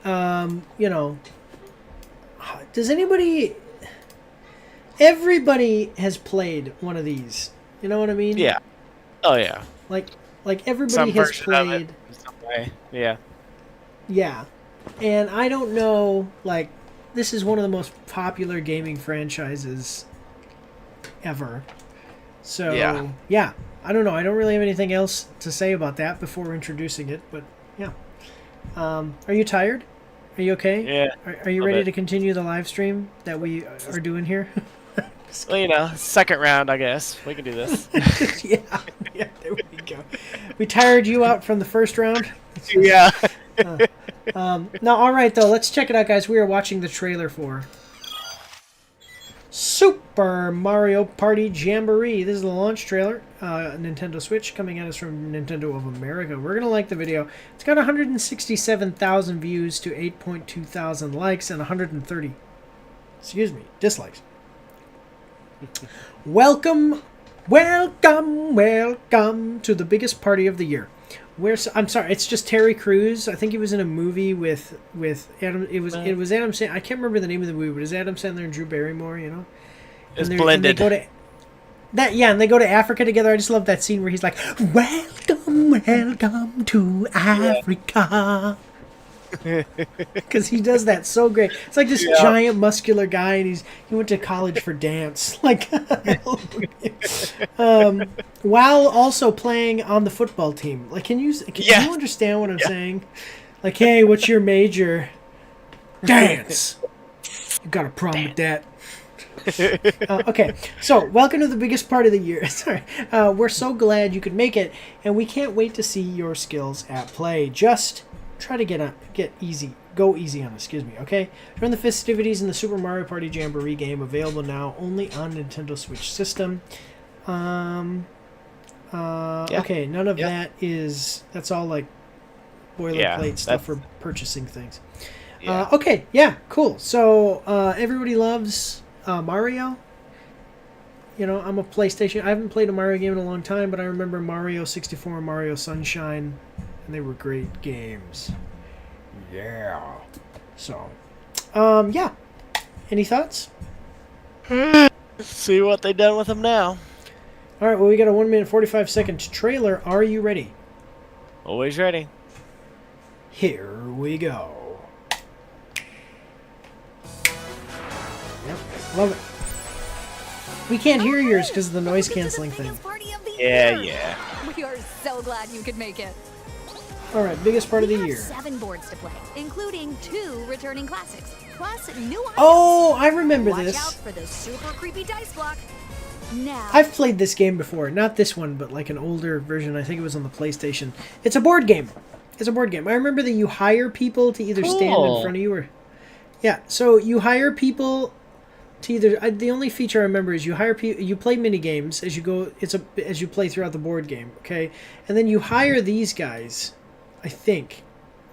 does anybody... Everybody has played one of these. You know what I mean? Yeah. Oh, yeah. Like everybody has played... Some way. Yeah. Yeah. And I don't know, like, this is one of the most popular gaming franchises ever. So, yeah. I don't know. I don't really have anything else to say about that before introducing it, but yeah. Are you tired? Are you okay? Yeah. Are you ready to continue the live stream that we are doing here? Well, second round, I guess. We can do this. Yeah, there we go. We tired you out from the first round? Yeah. Now, all right, though. Let's check it out, guys. We are watching the trailer for Super Mario Party Jamboree. This is the launch trailer. Nintendo Switch coming at us from Nintendo of America. We're going to like the video. It's got 167,000 views to 8.2 thousand likes and 130, dislikes. Welcome to the biggest party of the year. I'm sorry, it's just Terry Crews. I think he was in a movie with Adam. It was Adam Sandler. I can't remember the name of the movie, but it's Adam Sandler and Drew Barrymore. It's blended. And they go to Africa together. I just love that scene where he's like, "Welcome to Africa," because he does that so great. It's like this giant muscular guy, and he went to college for dance, while also playing on the football team. Like, can you understand what I'm saying? Like, hey, what's your major? Dance. You got a problem with that? Okay, so welcome to the biggest part of the year. Sorry, we're so glad you could make it, and we can't wait to see your skills at play. Just try to go easy on us, okay? Join the festivities in the Super Mario Party Jamboree game, available now only on Nintendo Switch system. Okay, none of that's all like boilerplate stuff for purchasing things. Okay, yeah, cool. So everybody loves Mario. I'm a PlayStation. I haven't played a Mario game in a long time, but I remember Mario 64 and Mario Sunshine, and they were great games. Yeah. So, yeah. Any thoughts? See what they've done with them now. All right, well, we got a 1 minute 45 second trailer. Are you ready? Always ready. Here we go. Yep, love it. We can't hear yours because of the noise canceling thing. Yeah. We are so glad you could make it. All right, biggest part of the year. 7 boards to play, including 2 returning classics, plus new items. Oh, I remember this. Watch out for the super creepy dice block. Now, I've played this game before. Not this one, but like an older version. I think it was on the PlayStation. It's a board game. I remember that you hire people to either stand in front of you or... Yeah, so you hire people to either the only feature I remember is you hire people, you play mini games as you go. As you play throughout the board game, okay, and then you hire these guys. I think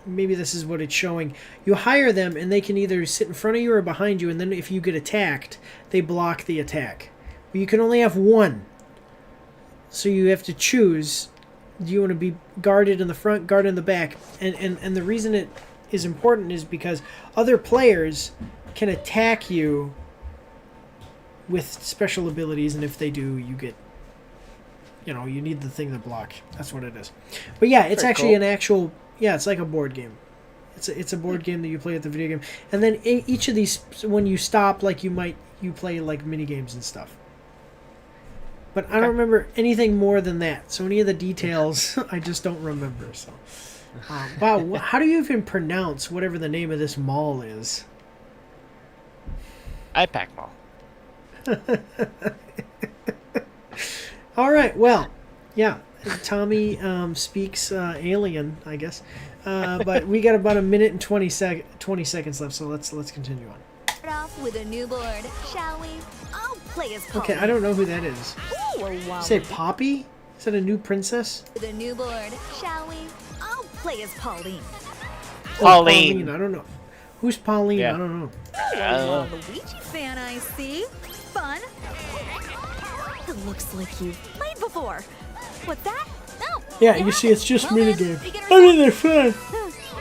maybe this is what it's showing. You hire them, and they can either sit in front of you or behind you, and then if you get attacked, they block the attack. But you can only have one, so you have to choose. Do you want to be guarded in the front, guarded in the back? And the reason it is important is because other players can attack you with special abilities, and if they do, you get, you know, you need the thing to block. That's what it is. But yeah, it's actually an actual, yeah, it's like a board game. It's a board game that you play at the video game. And then each of these, when you stop, like you play like mini games and stuff. But I don't remember anything more than that. So any of the details, I just don't remember. So, wow, how do you even pronounce whatever the name of this mall is? IPAC Mall. All right, well, yeah, Tommy speaks alien, I guess. But we got about a minute and 20 seconds left, so let's continue on. Start off with a new board, shall we? I'll play as Pauline. Okay, I don't know who that is. Ooh, Say Poppy? Is that a new princess? With a new board, shall we? I'll play as Pauline. Pauline. I don't know. Who's Pauline? Yeah. I don't know. Oh, Luigi fan, I see. Fun. It looks like you've played before. What's that? No. Yeah, you see, it's just minigames. I mean, they're fun.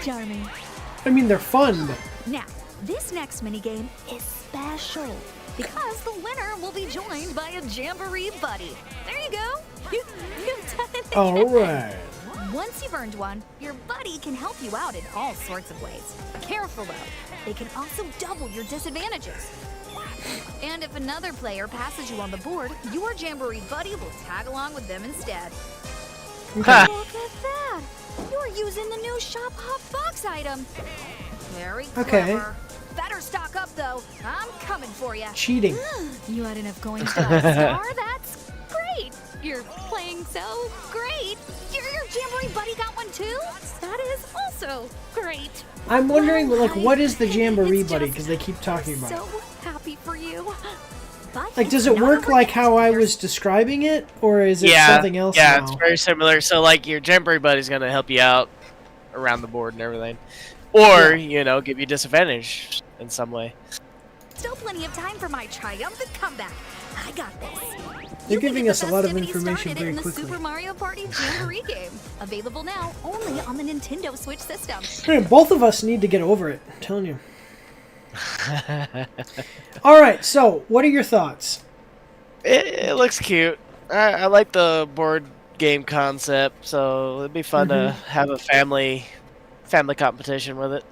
Charming. I mean, they're fun, but... Now, this next minigame is special because the winner will be joined by a Jamboree buddy. There you go. You've done it. All right. Once you've earned one, your buddy can help you out in all sorts of ways. Careful though, they can also double your disadvantages. And if another player passes you on the board, your Jamboree buddy will tag along with them instead. Okay. Look at that! You're using the new Shop Hop box item. Very clever. Okay. Better stock up though. I'm coming for you. Cheating. You had enough coins to buy a star? That's great. You're playing so great. Your Jamboree buddy got one too? That is also great. I'm wondering, Well, like, what is the Jamboree it's buddy? just- Because they keep talking about So it. happy for you. But Like, does it's it not work over like yet. how I was describing it? Or is it Yeah, something else yeah, now? it's very similar. So like your Jamboree buddy's gonna help you out around the board and everything, or you know, give you disadvantage in some way. Still plenty of time for my triumphant comeback. I got this. They're You can giving get us the a lot of festivities information started very in the quickly. Super Mario Party Jamboree game. Available now only on the Nintendo Switch system. Man, both of us need to get over it. I'm telling you. All right, so what are your thoughts? It looks cute. I like the board game concept, so it'd be fun to have a family competition with it.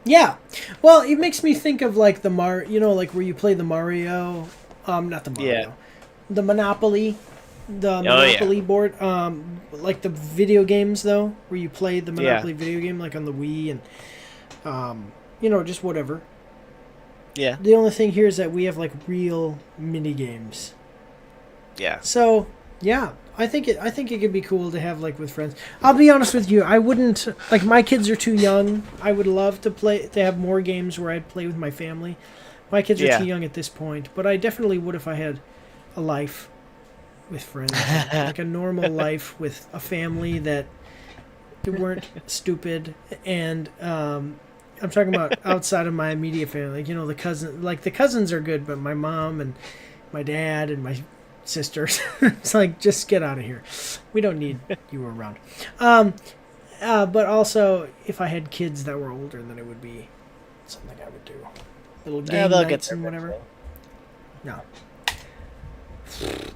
Yeah, well, it makes me think of like the you know, like where you play the Mario, not the Mario, the Monopoly, Monopoly board, like the video games though, where you play the Monopoly video game, like on the Wii and, you know, just whatever. Yeah. The only thing here is that we have like real mini games. Yeah. So yeah, I think it could be cool to have like with friends. I'll be honest with you, I wouldn't like my kids are too young. I would love to have more games where I'd play with my family. My kids are too young at this point, but I definitely would if I had a life with friends, like a normal life with a family that weren't stupid. And I'm talking about outside of my immediate family, like, you know, the cousins are good, but my mom and my dad and my sisters, it's like, just get out of here. We don't need you around. But also, if I had kids that were older, then it would be something I would do. Little game nights and whatever. No.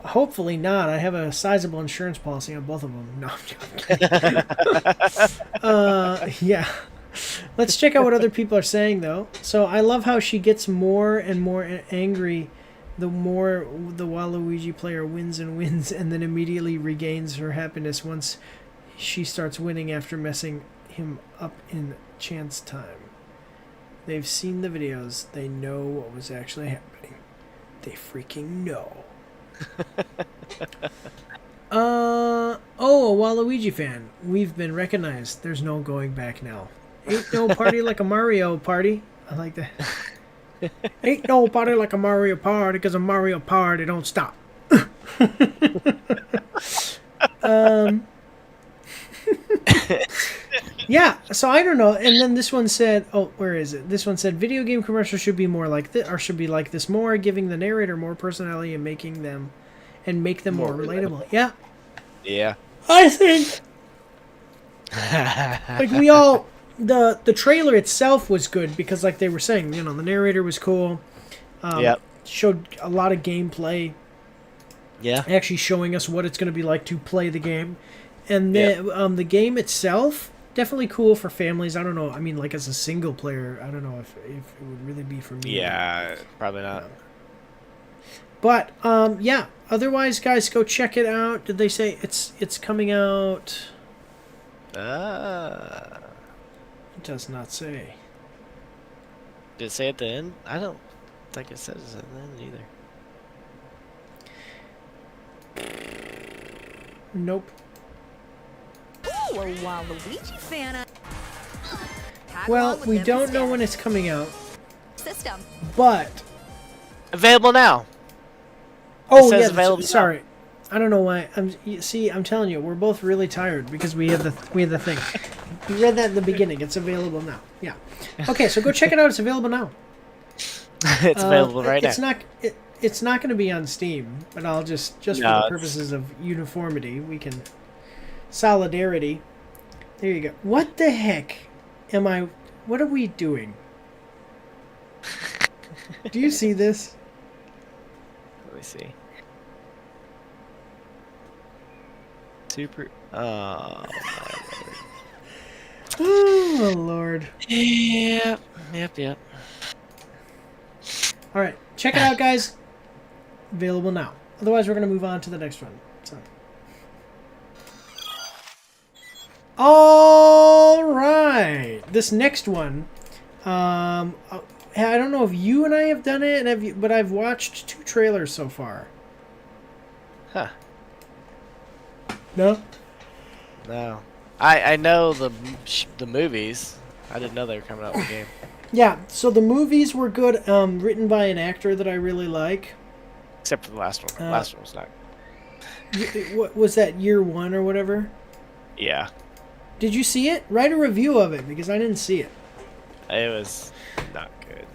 Hopefully not. I have a sizable insurance policy on both of them. No, I'm joking. Yeah. Let's check out what other people are saying, though. So I love how she gets more and more angry the more the Waluigi player wins and wins, and then immediately regains her happiness once she starts winning after messing him up in chance time. They've seen the videos. They know what was actually happening. They freaking know. Oh, a Waluigi fan. We've been recognized. There's no going back now. Ain't no party like a Mario party. I like that. Ain't no party like a Mario Party, because a Mario Party don't stop. Yeah, so I don't know. And then this one said, oh, where is it? This one said, video game commercials should be more like this, or should be like this more, giving the narrator more personality and make them more relatable. Yeah. Yeah. I think like we all the trailer itself was good because like they were saying, you know, the narrator was cool. Yep. Showed a lot of gameplay. Yeah. Actually showing us what it's going to be like to play the game. And the game itself, definitely cool for families. I don't know. I mean, like as a single player, I don't know if it would really be for me. Yeah, probably not. But yeah. Otherwise, guys, go check it out. Did they say it's coming out? It does not say. Did it say at the end? I don't think it says at the end either. Nope. Ooh, a Waluigi fan. Well, we don't know when it's coming out. System. But available now. Oh yeah, sorry. I don't know why. I'm telling you, we're both really tired because we have the thing. You read that in the beginning. It's available now. Yeah. Okay, so go check it out. It's available now. It's available right now. It's not going to be on Steam, but I'll just for the purposes of uniformity, we can solidarity. There you go. What the heck am I? What are we doing? Do you see this? Let me see. Super. Oh, oh Lord. Yep. All right, check it out, guys. Available now. Otherwise, we're gonna move on to the next one. So. All right, this next one. I don't know if you and I have done it, but I've watched 2 trailers so far. Huh. No? No. I know the movies. I didn't know they were coming out with the game. Yeah, so the movies were good, written by an actor that I really like. Except for the last one. The last one was not. What was that, Year 1 or whatever? Yeah. Did you see it? Write a review of it, because I didn't see it. It was not good.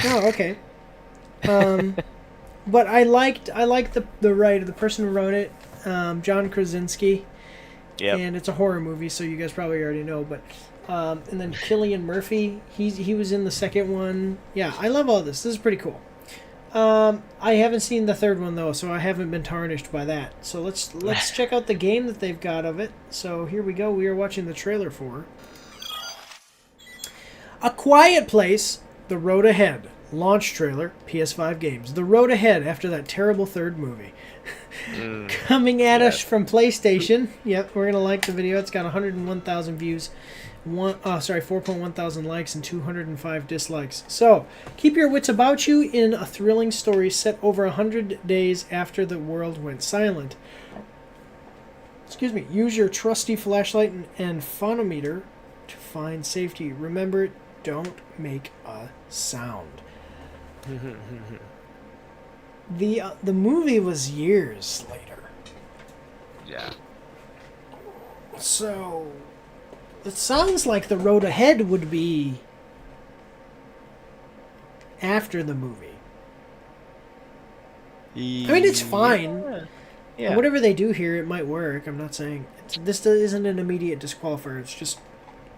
Oh, okay. But I liked the person who wrote it, John Krasinski. Yeah. And it's a horror movie, so you guys probably already know. But and then Cillian Murphy, he was in the second one. Yeah, I love all this. This is pretty cool. I haven't seen the third one though, so I haven't been tarnished by that. So let's check out the game that they've got of it. So here we go. We are watching the trailer for A Quiet Place: The Road Ahead. Launch trailer, PS5 games. The road ahead after that terrible third movie. Coming at us from PlayStation. Yep, we're going to like the video. It's got 101,000 views. 4.1 thousand likes and 205 dislikes. So, keep your wits about you in a thrilling story set over 100 days after the world went silent. Excuse me. Use your trusty flashlight and phonometer to find safety. Remember, don't make a sound. The movie was years later. Yeah. So it sounds like the road ahead would be after the movie. I mean, it's fine. Yeah. Whatever they do here, it might work. I'm not saying this isn't an immediate disqualifier. It's just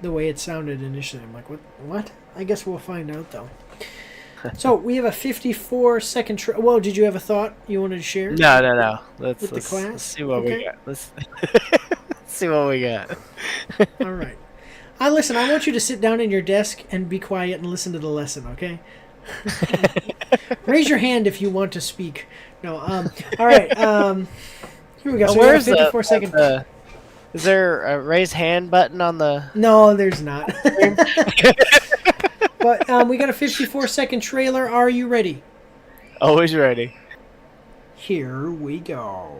the way it sounded initially. I'm like, what? I guess we'll find out though. So we have a 54-second. Well, did you have a thought you wanted to share? No. Let's see what we got. Let's see what we got. All right. Listen, I want you to sit down in your desk and be quiet and listen to the lesson, okay? Raise your hand if you want to speak. No. All right. Here we go. So where's the 54-second? Is there a raise hand button on the? No, there's not. But we got a 54-second trailer. Are you ready? Always ready. Here we go.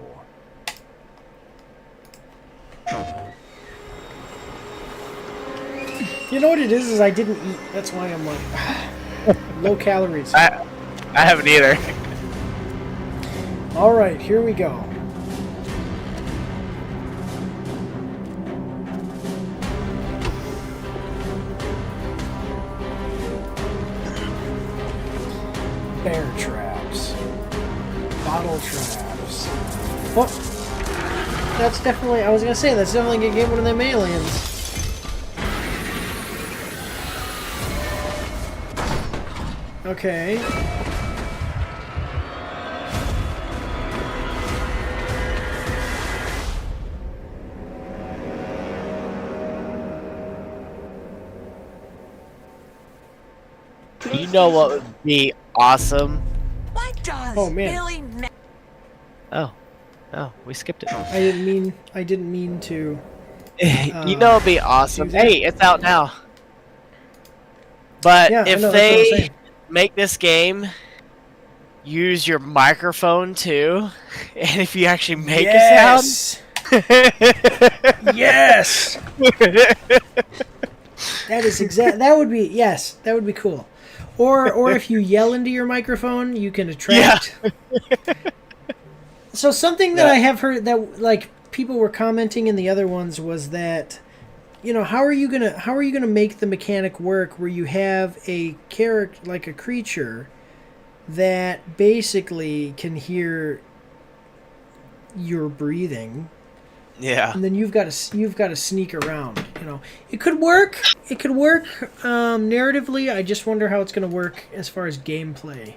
You know what it is I didn't eat. That's why I'm like... low calories. I haven't either. All right, here we go. Bear traps. Bottle traps. Oh, that's definitely, I was going to say, that's definitely going to get one of them aliens. Okay. You know what would be awesome? What does Oh, man. Billy Oh, we skipped it. I didn't mean to. You know it'd be awesome. Hey, it's out now. But Yeah, if I know, that's what I'm they saying. make this game use your microphone too, and if you actually make a sound. Yes. That is that would be, yes, that would be cool. Or if you yell into your microphone, you can attract. Yeah. So something that I have heard that like people were commenting in the other ones was that, you know, how are you gonna make the mechanic work where you have a character like a creature that basically can hear your breathing. Yeah. And then you've got to sneak around. You know, it could work. It could work narratively. I just wonder how it's going to work as far as gameplay.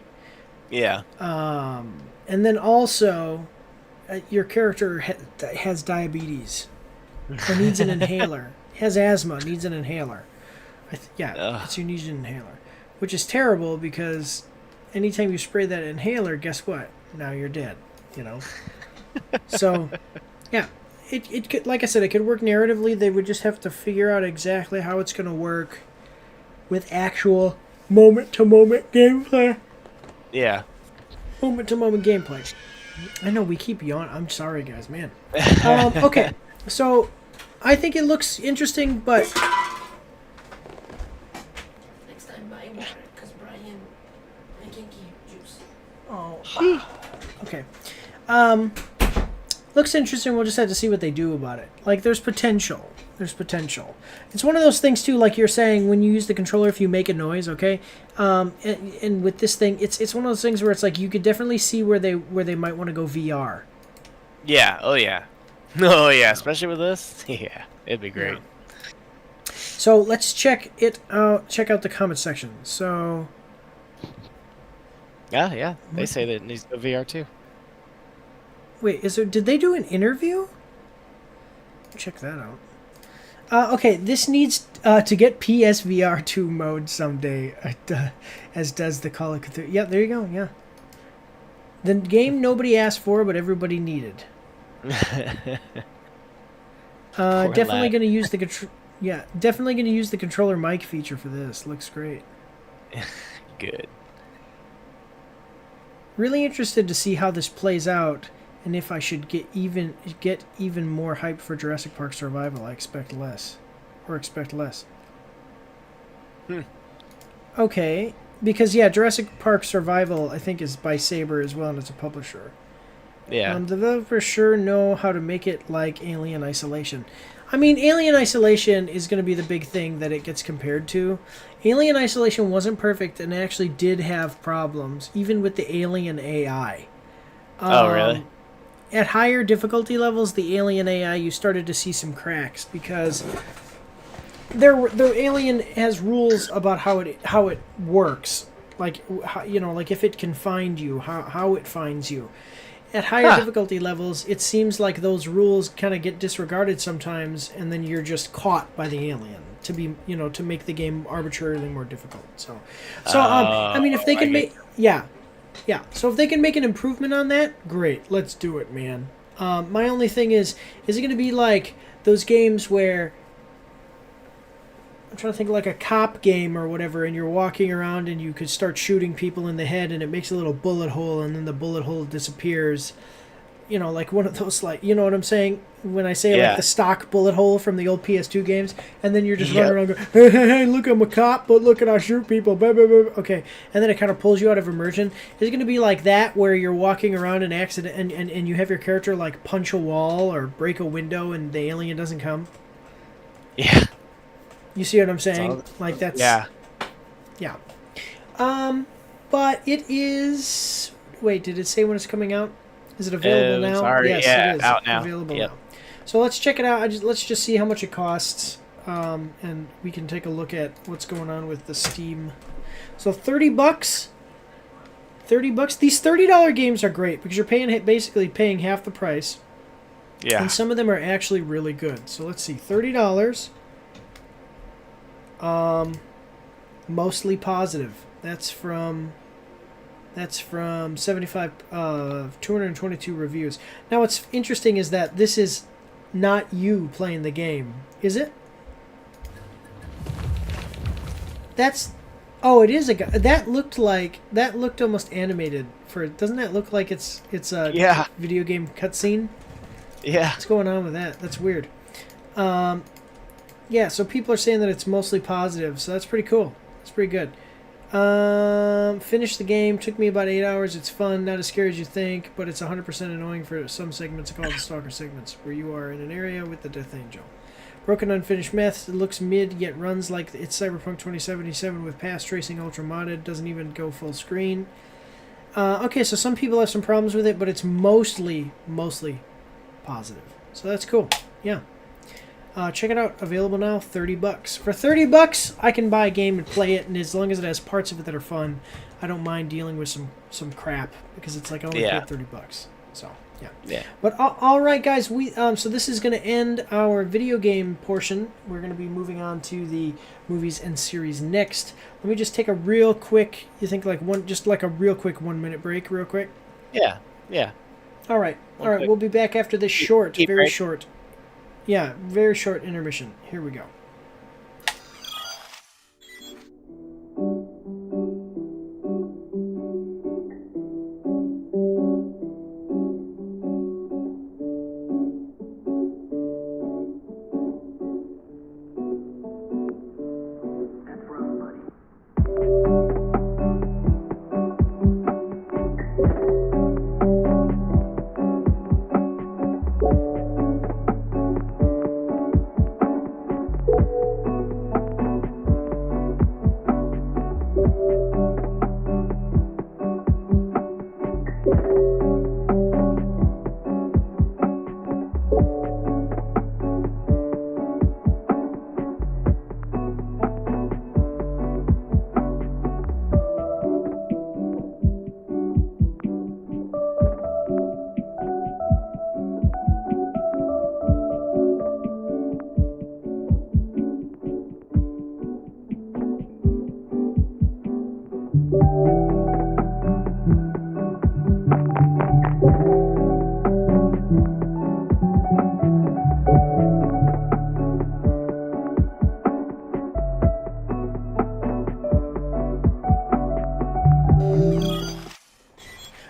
Yeah. And then also, your character has diabetes or needs an inhaler. Has asthma, needs an inhaler. It's you need an inhaler, which is terrible because anytime you spray that inhaler, guess what? Now you're dead. You know. So, yeah. It could, like I said, it could work narratively. They would just have to figure out exactly how it's going to work with actual moment-to-moment gameplay. Yeah. Moment-to-moment gameplay. I know, we keep yawning. I'm sorry, guys, man. Okay, so I think it looks interesting, but... Next time buy water, because Brian, I can keep juice. Oh. Okay. Looks interesting. We'll just have to see what they do about it. Like, there's potential. There's potential. It's one of those things, too, like you're saying, when you use the controller, if you make a noise, okay? And with this thing, it's one of those things where it's like you could definitely see where they might want to go VR. Yeah. Oh, yeah. Oh, yeah. Especially with this. Yeah. It'd be great. Yeah. So, let's check it out. Check out the comment section. So... Yeah. They say that it needs to go VR, too. Wait, did they do an interview? Check that out. Okay, this needs to get PSVR 2 mode someday, as does the Call of Cthulhu. Yeah, there you go, yeah. The game nobody asked for, but everybody needed. Definitely going to use the definitely going to use the controller mic feature for this. Looks great. Good. Really interested to see how this plays out. And if I should get even more hype for Jurassic Park Survival, I expect less. Okay, because yeah, Jurassic Park Survival I think is by Saber as well, and it's a publisher. Yeah. The developers sure know how to make it like Alien Isolation. I mean, Alien Isolation is going to be the big thing that it gets compared to. Alien Isolation wasn't perfect and actually did have problems, even with the Alien AI. Oh, really? At higher difficulty levels, the Alien AI, you started to see some cracks because the Alien has rules about how it works, like like if it can find you, how it finds you. At higher difficulty levels, it seems like those rules kind of get disregarded sometimes, and then you're just caught by the alien to be to make the game arbitrarily more difficult. So I mean, if they can make so if they can make an improvement on that, great. Let's do it, man. My only thing is it going to be like those games where I'm trying to think like a cop game or whatever, and you're walking around and you could start shooting people in the head, and it makes a little bullet hole, and then the bullet hole disappears. you know, like one of those, like, you know what I'm saying when I say like the stock bullet hole from the old PS2 games, and then you're just running around going, hey, hey, hey, look, I'm a cop, but look at I shoot people, blah, blah, blah. Okay, and then it kind of pulls you out of immersion. It's going to be like that, where you're walking around an accident and you have your character like punch a wall or break a window and the alien doesn't come. Yeah. You see what I'm saying? Like that's yeah. But it is. Wait, did it say when it's coming out? Is it available now? Sorry, yes, it is out now. Available now. So let's check it out. Let's just see how much it costs, and we can take a look at what's going on with the Steam. So $30. $30. These $30 games are great because you're basically paying half the price. Yeah. And some of them are actually really good. So let's see, $30. Mostly positive. That's from 222 reviews. Now what's interesting is that this is not you playing the game, is it? Oh, it is a guy. That looked almost animated. Doesn't that look like it's a video game cutscene? Yeah. What's going on with that? That's weird. Yeah, so people are saying that it's mostly positive, so that's pretty cool. It's pretty good. Finished the game. Took me about 8 hours. It's fun. Not as scary as you think, but it's 100% annoying for some segments called the Stalker segments, where you are in an area with the Death Angel. Broken unfinished meth. It looks mid, yet runs like it's Cyberpunk 2077 with path tracing ultra modded. Doesn't even go full screen. Okay, so some people have some problems with it, but it's mostly positive. So that's cool. Yeah. Check it out. Available now. $30. For $30, I can buy a game and play it, and as long as it has parts of it that are fun, I don't mind dealing with some crap because it's like I only paid $30. So yeah. But all right, guys. We so this is going to end our video game portion. We're going to be moving on to the movies and series next. Let me just take a real quick. You think like a real quick 1 minute break, real quick. Yeah. All right. We'll be back after this very short. Yeah, very short intermission. Here we go.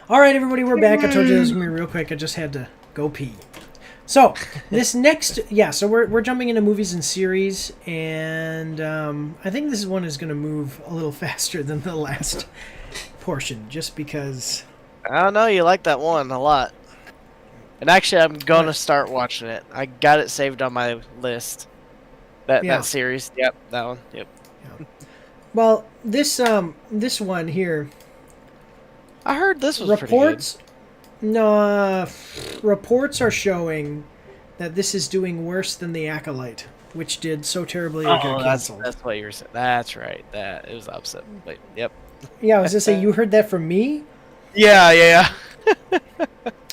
All right, everybody, we're back. I told you this was going to be real quick. I just had to go pee. So, this next... Yeah, so we're jumping into movies and series, and I think this one is going to move a little faster than the last portion, just because... I don't know, you like that one a lot. And actually, I'm going to start watching it. I got it saved on my list. That series. Yep, that one. Yep. Yeah. Well, this one here... I heard this was pretty good. No, reports are showing that this is doing worse than The Acolyte, which did so terribly it got canceled. That's what you were saying. That's right. It was upset. But yep. Yeah, I was just saying, you heard that from me? Yeah.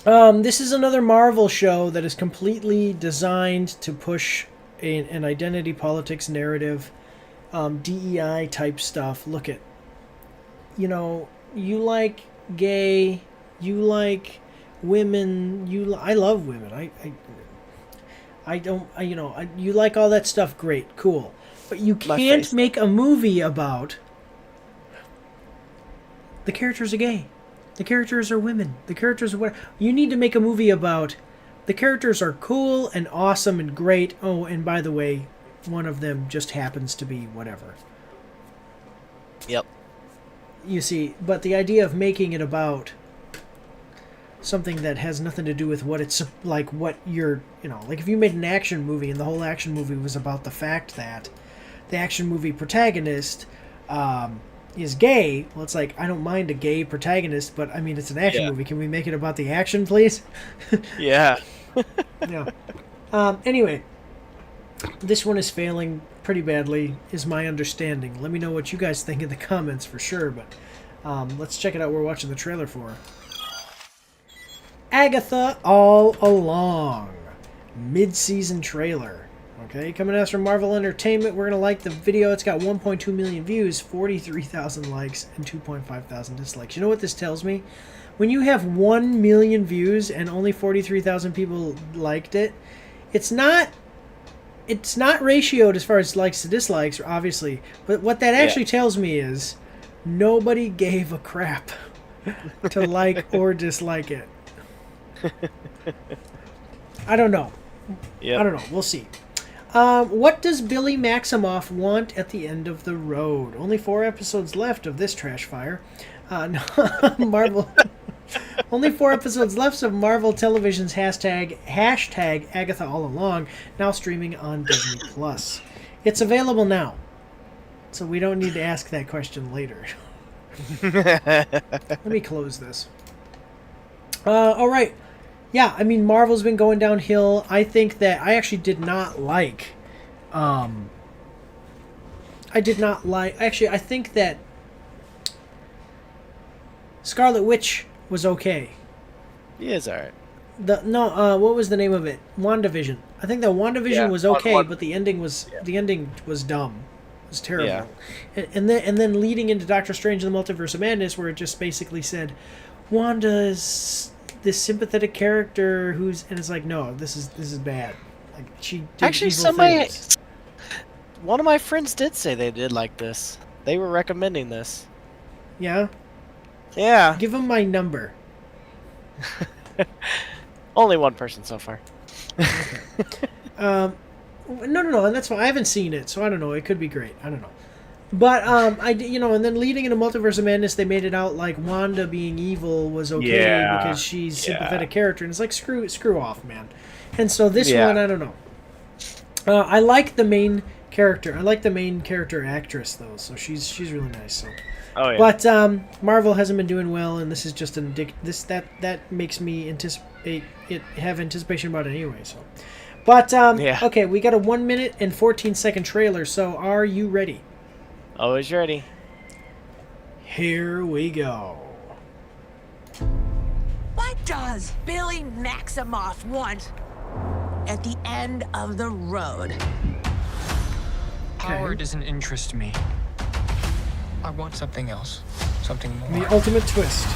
This is another Marvel show that is completely designed to push an identity politics narrative, DEI type stuff. Look at, you like gay, you like women, I love women. You like all that stuff, great, cool. But you can't make a movie about the characters are gay. The characters are women. The characters are what you need to make a movie about. The characters are cool and awesome and great. Oh, and by the way, one of them just happens to be whatever. Yep. You see, but the idea of making it about something that has nothing to do with what it's like, what you're, like if you made an action movie and the whole action movie was about the fact that the action movie protagonist is gay, well, it's like, I don't mind a gay protagonist, but I mean, it's an action movie. Can we make it about the action, please? Yeah. Yeah. Anyway, this one is failing pretty badly, is my understanding. Let me know what you guys think in the comments for sure, but let's check it out. We're watching the trailer for Agatha All Along. Mid-season trailer. Okay, coming at us from Marvel Entertainment. We're going to like the video. It's got 1.2 million views, 43,000 likes, and 2,500 dislikes. You know what this tells me? When you have 1 million views and only 43,000 people liked it, it's not ratioed as far as likes to dislikes, obviously. But what that actually tells me is nobody gave a crap to like or dislike it. I don't know. Yep. I don't know. We'll see. What does Billy Maximoff want at the end of the road? Only 4 episodes left of this trash fire. No, Marvel. Only 4 episodes left of Marvel Television's hashtag Agatha All Along, now streaming on Disney Plus. It's available now, so we don't need to ask that question later. Let me close this. All right. Yeah, I mean, Marvel's been going downhill. I think that I actually did not like. Actually, I think that Scarlet Witch was okay. He is alright. What was the name of it? WandaVision. I think that WandaVision was okay, but the ending was dumb. It was terrible. Yeah. And then leading into Doctor Strange and the Multiverse of Madness, where it just basically said, Wanda is this sympathetic character and it's like, no, this is bad. Like, she did actually evil things. One of my friends did say they did like this. They were recommending this. Yeah. Yeah. Give them my number. Only one person so far. Okay. No, and that's fine. I haven't seen it, so I don't know. It could be great. I don't know. But and then leading into Multiverse of Madness, they made it out like Wanda being evil was okay because she's a sympathetic character, and it's like screw off, man. And so this one, I don't know. I like the main character. I like the main character actress though, so she's really nice. So. Oh, yeah. But Marvel hasn't been doing well, and this is just that makes me have anticipation about it anyway. So, but okay, we got a 1 minute and 14-second trailer. So, are you ready? Always ready. Here we go. What does Billy Maximoff want at the end of the road? Power doesn't interest me. I want something else. Something more. The ultimate twist.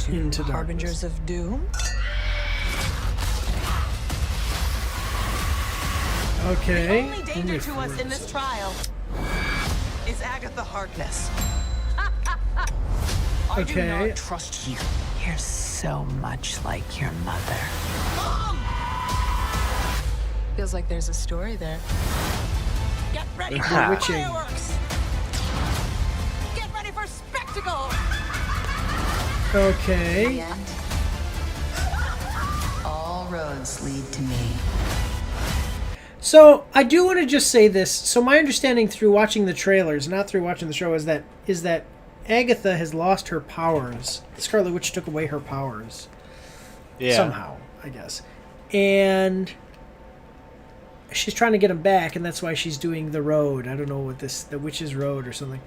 Into Harbingers of Doom? Okay. The only danger to us in this trial is Agatha Harkness. I do not trust you. You're so much like your mother. Mom! Feels like there's a story there. Get ready for fireworks! Get ready for spectacle! Okay. All roads lead to me. So I do want to just say this. So my understanding through watching the trailers, not through watching the show, is that Agatha has lost her powers. Scarlet Witch took away her powers. Yeah. Somehow, I guess. And she's trying to get them back, and that's why she's doing the road. I don't know what the Witch's Road or something.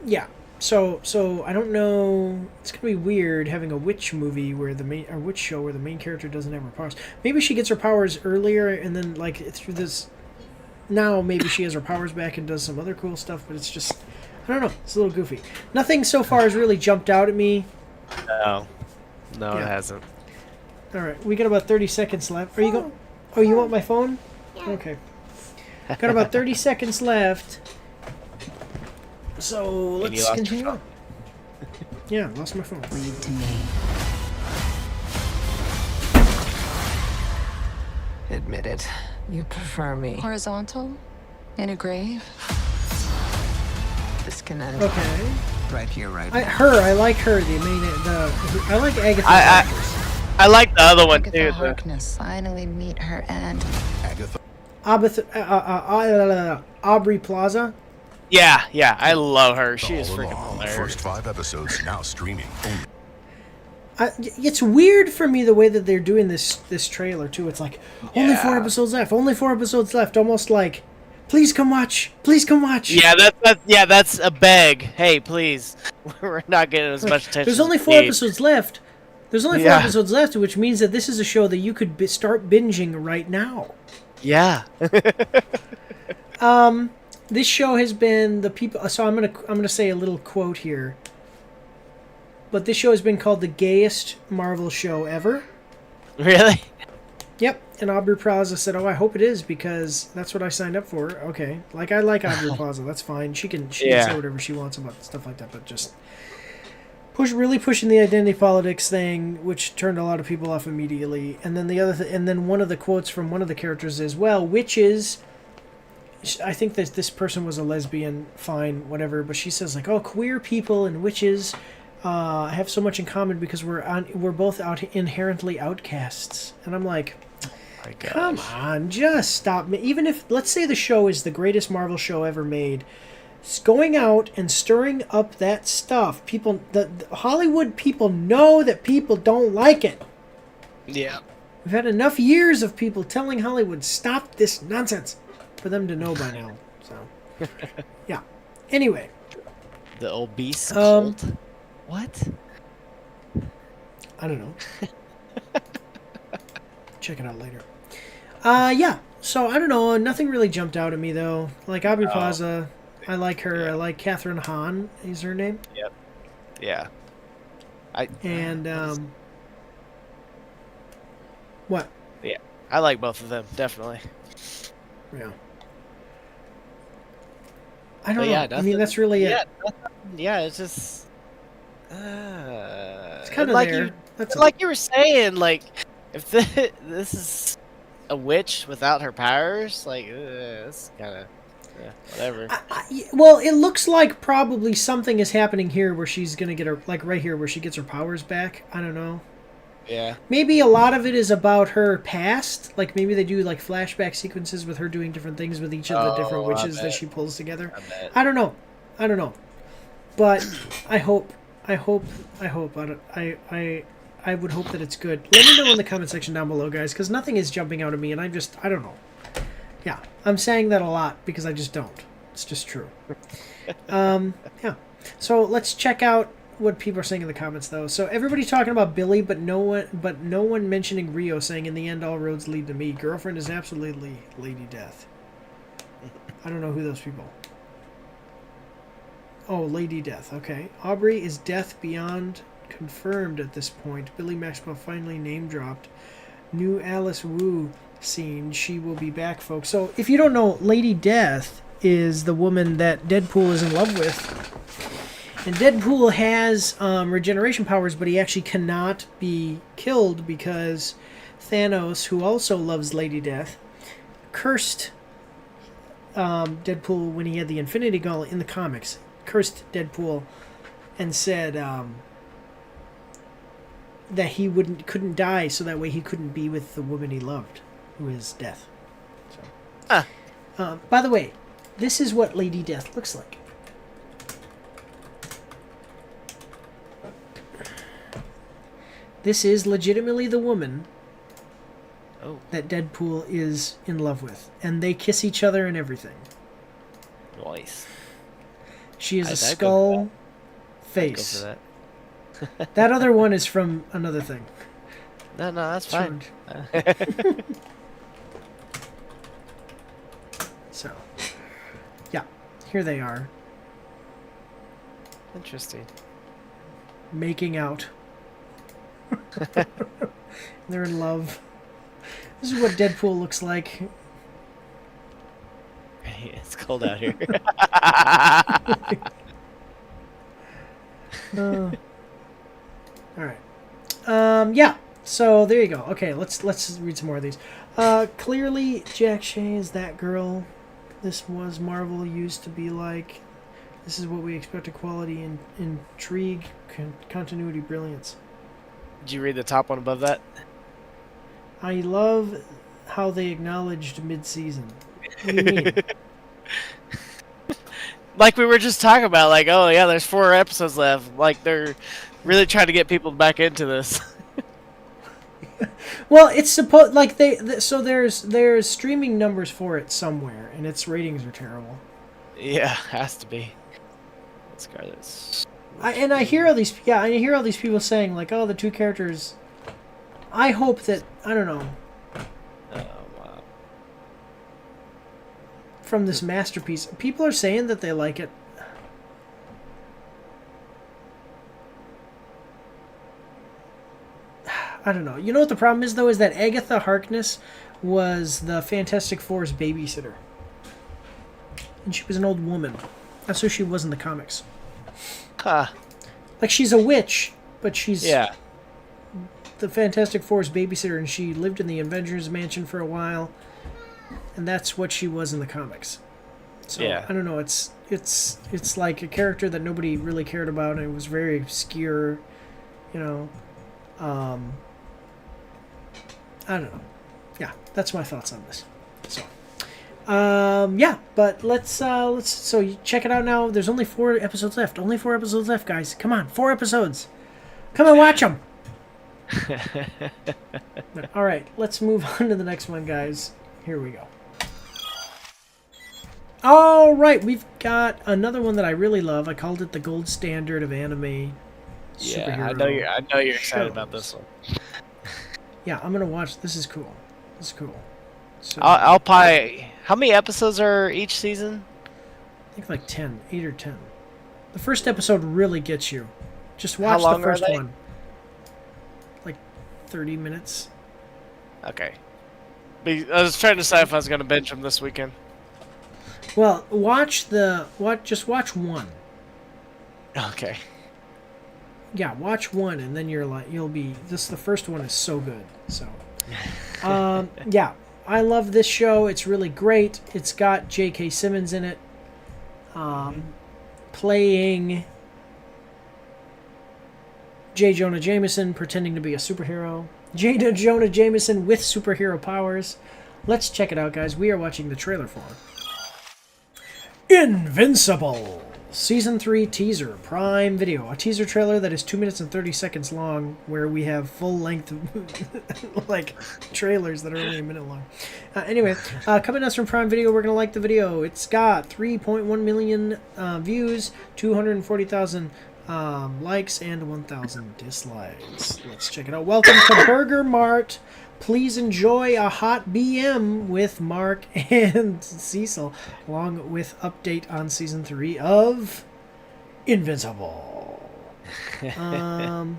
Yeah. So I don't know. It's gonna be weird having a witch movie where witch show where the main character doesn't have her powers. Maybe she gets her powers earlier, and then like through this. Now maybe she has her powers back and does some other cool stuff, but it's just I don't know. It's a little goofy. Nothing so far has really jumped out at me. No, it hasn't. All right, we got about 30 seconds left. Are you go? Oh, you want my phone? Yeah. Okay. Got about 30 seconds left. So let's continue on. Yeah, lost my phone. Lead to me. Admit it. You prefer me. Horizontal? In a grave? This can end. Okay. Right here, right I like her. I like Agatha. I like the other one too. Agatha Harkness finally meet her end. Aubrey Plaza. Yeah, I love her. She is freaking hilarious. First 5 episodes now streaming. It's weird for me the way that they're doing this trailer too. It's like only 4 episodes left. Only 4 episodes left. Almost like, please come watch. Please come watch. Yeah, that's a beg. Hey, please. We're not getting as much attention. There's only 4 episodes left. There's only 4 episodes left, which means that this is a show that you could start binging right now. Yeah. This show has been the people. So I'm gonna say a little quote here. But this show has been called the gayest Marvel show ever. Really? Yep. And Aubrey Plaza said, "Oh, I hope it is because that's what I signed up for." Okay. Like I like Aubrey Plaza. That's fine. She can say whatever she wants about stuff like that, but just really pushing the identity politics thing, which turned a lot of people off immediately. And then and then one of the quotes from one of the characters as well, which is, I think that this person was a lesbian, fine, whatever, but she says like, "Oh, queer people and witches have so much in common because we're both inherently outcasts." And I'm like, come on, just stop me. Even if, let's say the show is the greatest Marvel show ever made, going out and stirring up that stuff, the Hollywood people know that people don't like it. Yeah. We've had enough years of people telling Hollywood, stop this nonsense, for them to know by now. So, yeah. Anyway. The obese cult? What? I don't know. Check it out later. Yeah. So, I don't know. Nothing really jumped out at me, though. Like, Aubrey Plaza, I like her. Yeah. I like Catherine Hahn, is her name. Yep. Yeah. What? Yeah. I like both of them, definitely. Yeah. I don't know. I mean, that's really it. Yeah, it's just... it's kind of like there. You were saying, like, if this is a witch without her powers, like, it's kind of... Yeah, whatever. Well, it looks like probably something is happening here where she's going to get her... Like, right here, where she gets her powers back. I don't know. Yeah. Maybe a lot of it is about her past. Like, maybe they do, like, flashback sequences with her doing different things with each of the different witches that she pulls together. I don't know. But I hope. I would hope that it's good. Let me know in the comment section down below, guys, because nothing is jumping out at me, and I don't know. Yeah, I'm saying that a lot because I just don't. It's just true. Yeah. So let's check out what people are saying in the comments, though. So everybody's talking about Billy, but no one mentioning Rio, saying in the end all roads lead to me. Girlfriend is absolutely Lady Death. I don't know who those people. Oh, Lady Death. Okay. Aubrey is Death Beyond confirmed at this point. Billy Maxwell finally name dropped. New Alice Wu scene. She will be back, folks. So if you don't know, Lady Death is the woman that Deadpool is in love with. And Deadpool has regeneration powers, but he actually cannot be killed because Thanos, who also loves Lady Death, cursed Deadpool when he had the Infinity Gauntlet in the comics. Cursed Deadpool and said that he couldn't die, so that way he couldn't be with the woman he loved, who is Death. So, by the way, this is what Lady Death looks like. This is legitimately the woman that Deadpool is in love with. And they kiss each other and everything. Nice. She is a skull face. That other one is from another thing. No, that's fine. So, yeah. Here they are. Interesting. Making out. They're in love. This is what Deadpool looks like. It's cold out here. All right. Yeah. So there you go. Okay, let's read some more of these. Clearly, Jack Shea is that girl. This was Marvel used to be like. This is what we expected: quality and intrigue, continuity, brilliance. Did you read the top one above that? I love how they acknowledged mid-season. What do you mean? Like we were just talking about, like, oh yeah, there's 4 episodes left. Like they're really trying to get people back into this. Well, it's supposed like so there's streaming numbers for it somewhere, and its ratings are terrible. Yeah, has to be. Scarlet's. I hear all these people saying like, oh, the 2 characters. I hope that I don't know. Oh wow. From this masterpiece, people are saying that they like it. I don't know. You know what the problem is, though, is that Agatha Harkness was the Fantastic Four's babysitter. And she was an old woman. That's who she was in the comics. Huh. Like, she's a witch, but she's the Fantastic Four's babysitter, and she lived in the Avengers Mansion for a while. And that's what she was in the comics. So, yeah. I don't know. It's like a character that nobody really cared about, and it was very obscure, you know. I don't know. Yeah, that's my thoughts on this. So, yeah, but let's so you check it out now. There's only 4 episodes left. Only 4 episodes left, guys. Come on, 4 episodes. Come and watch them. All right, let's move on to the next one, guys. Here we go. All right, we've got another one that I really love. I called it the gold standard of anime. Yeah, I know you're excited about this one. Yeah, I'm gonna watch. This is cool. This is cool. So, I'll probably. How many episodes are each season? I think like 10, 8 or 10. The first episode really gets you. Just watch the first one. Like 30 minutes. Okay. I was trying to decide if I was gonna binge them this weekend. Well, just watch one. Okay. Yeah, watch one, and then the first one is so good. So, yeah, I love this show. It's really great. It's got J.K. Simmons in it, playing J. Jonah Jameson, pretending to be a superhero. J. Jonah Jameson with superhero powers. Let's check it out, guys. We are watching the trailer for Invincible. Season 3 teaser, Prime Video. A teaser trailer that is 2 minutes and 30 seconds long, where we have full-length, like, trailers that are only a minute long. Anyway, coming to us from Prime Video, we're going to like the video. It's got 3.1 million views, 240,000 likes, and 1,000 dislikes. Let's check it out. Welcome to Burger Mart. Please enjoy a hot BM with Mark and Cecil, along with update on Season 3 of Invincible. Yeah,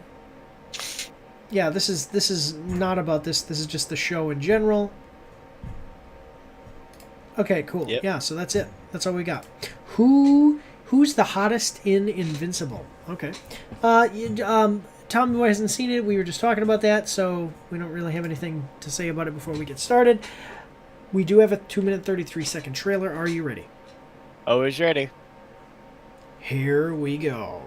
this is not about this. This is just the show in general. Okay, cool. Yep. Yeah, so that's it. That's all we got. Who's the hottest in Invincible? Okay. Tom hasn't seen it. We were just talking about that, so we don't really have anything to say about it before we get started. We do have a 2 minute 33 second trailer. Are you ready? Always ready. Here we go.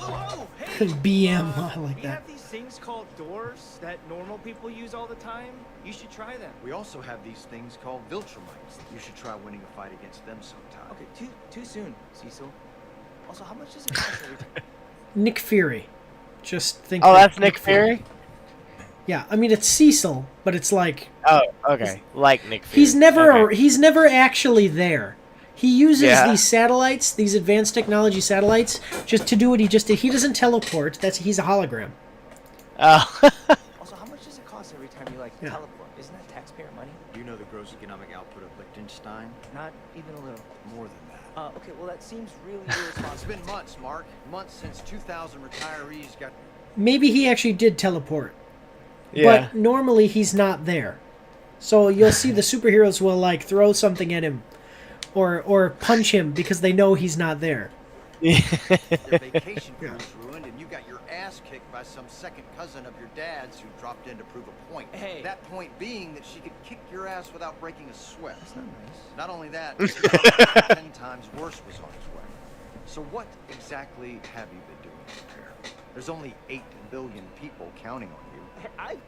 Oh, hey. BM, I like we that. Have these things called doors that normal people use all the time. You should try them. We also have these things called Viltrumites. You should try winning a fight against them sometime. Okay, too soon, Cecil. Also, how much does it cost every time? Nick Fury. Just think. Oh, that's Nick Fury? Yeah, I mean it's Cecil, but it's like. Oh, okay. Like Nick Fury. He's never actually there. He uses these satellites, these advanced technology satellites, just to do what he just did. He doesn't teleport. He's a hologram. Oh. Also, how much does it cost every time you teleport? Isn't that taxpayer money? Do you know the gross economic output of Liechtenstein? Not even a little. More than that. Okay, well that seems really irresponsible. It's been months, Mark. Months since 2,000 retirees got... Maybe he actually did teleport. Yeah. But normally he's not there. So you'll see the superheroes will throw something at him. or punch him because they know he's not there. Your vacation was ruined, and you got your ass kicked by some second cousin of your dad's who dropped in to prove a point. Hey. That point being that she could kick your ass without breaking a sweat. That's not nice. Not only that, 10 times worse was on its way. So what exactly have you been doing here? There's only 8 billion people counting on you.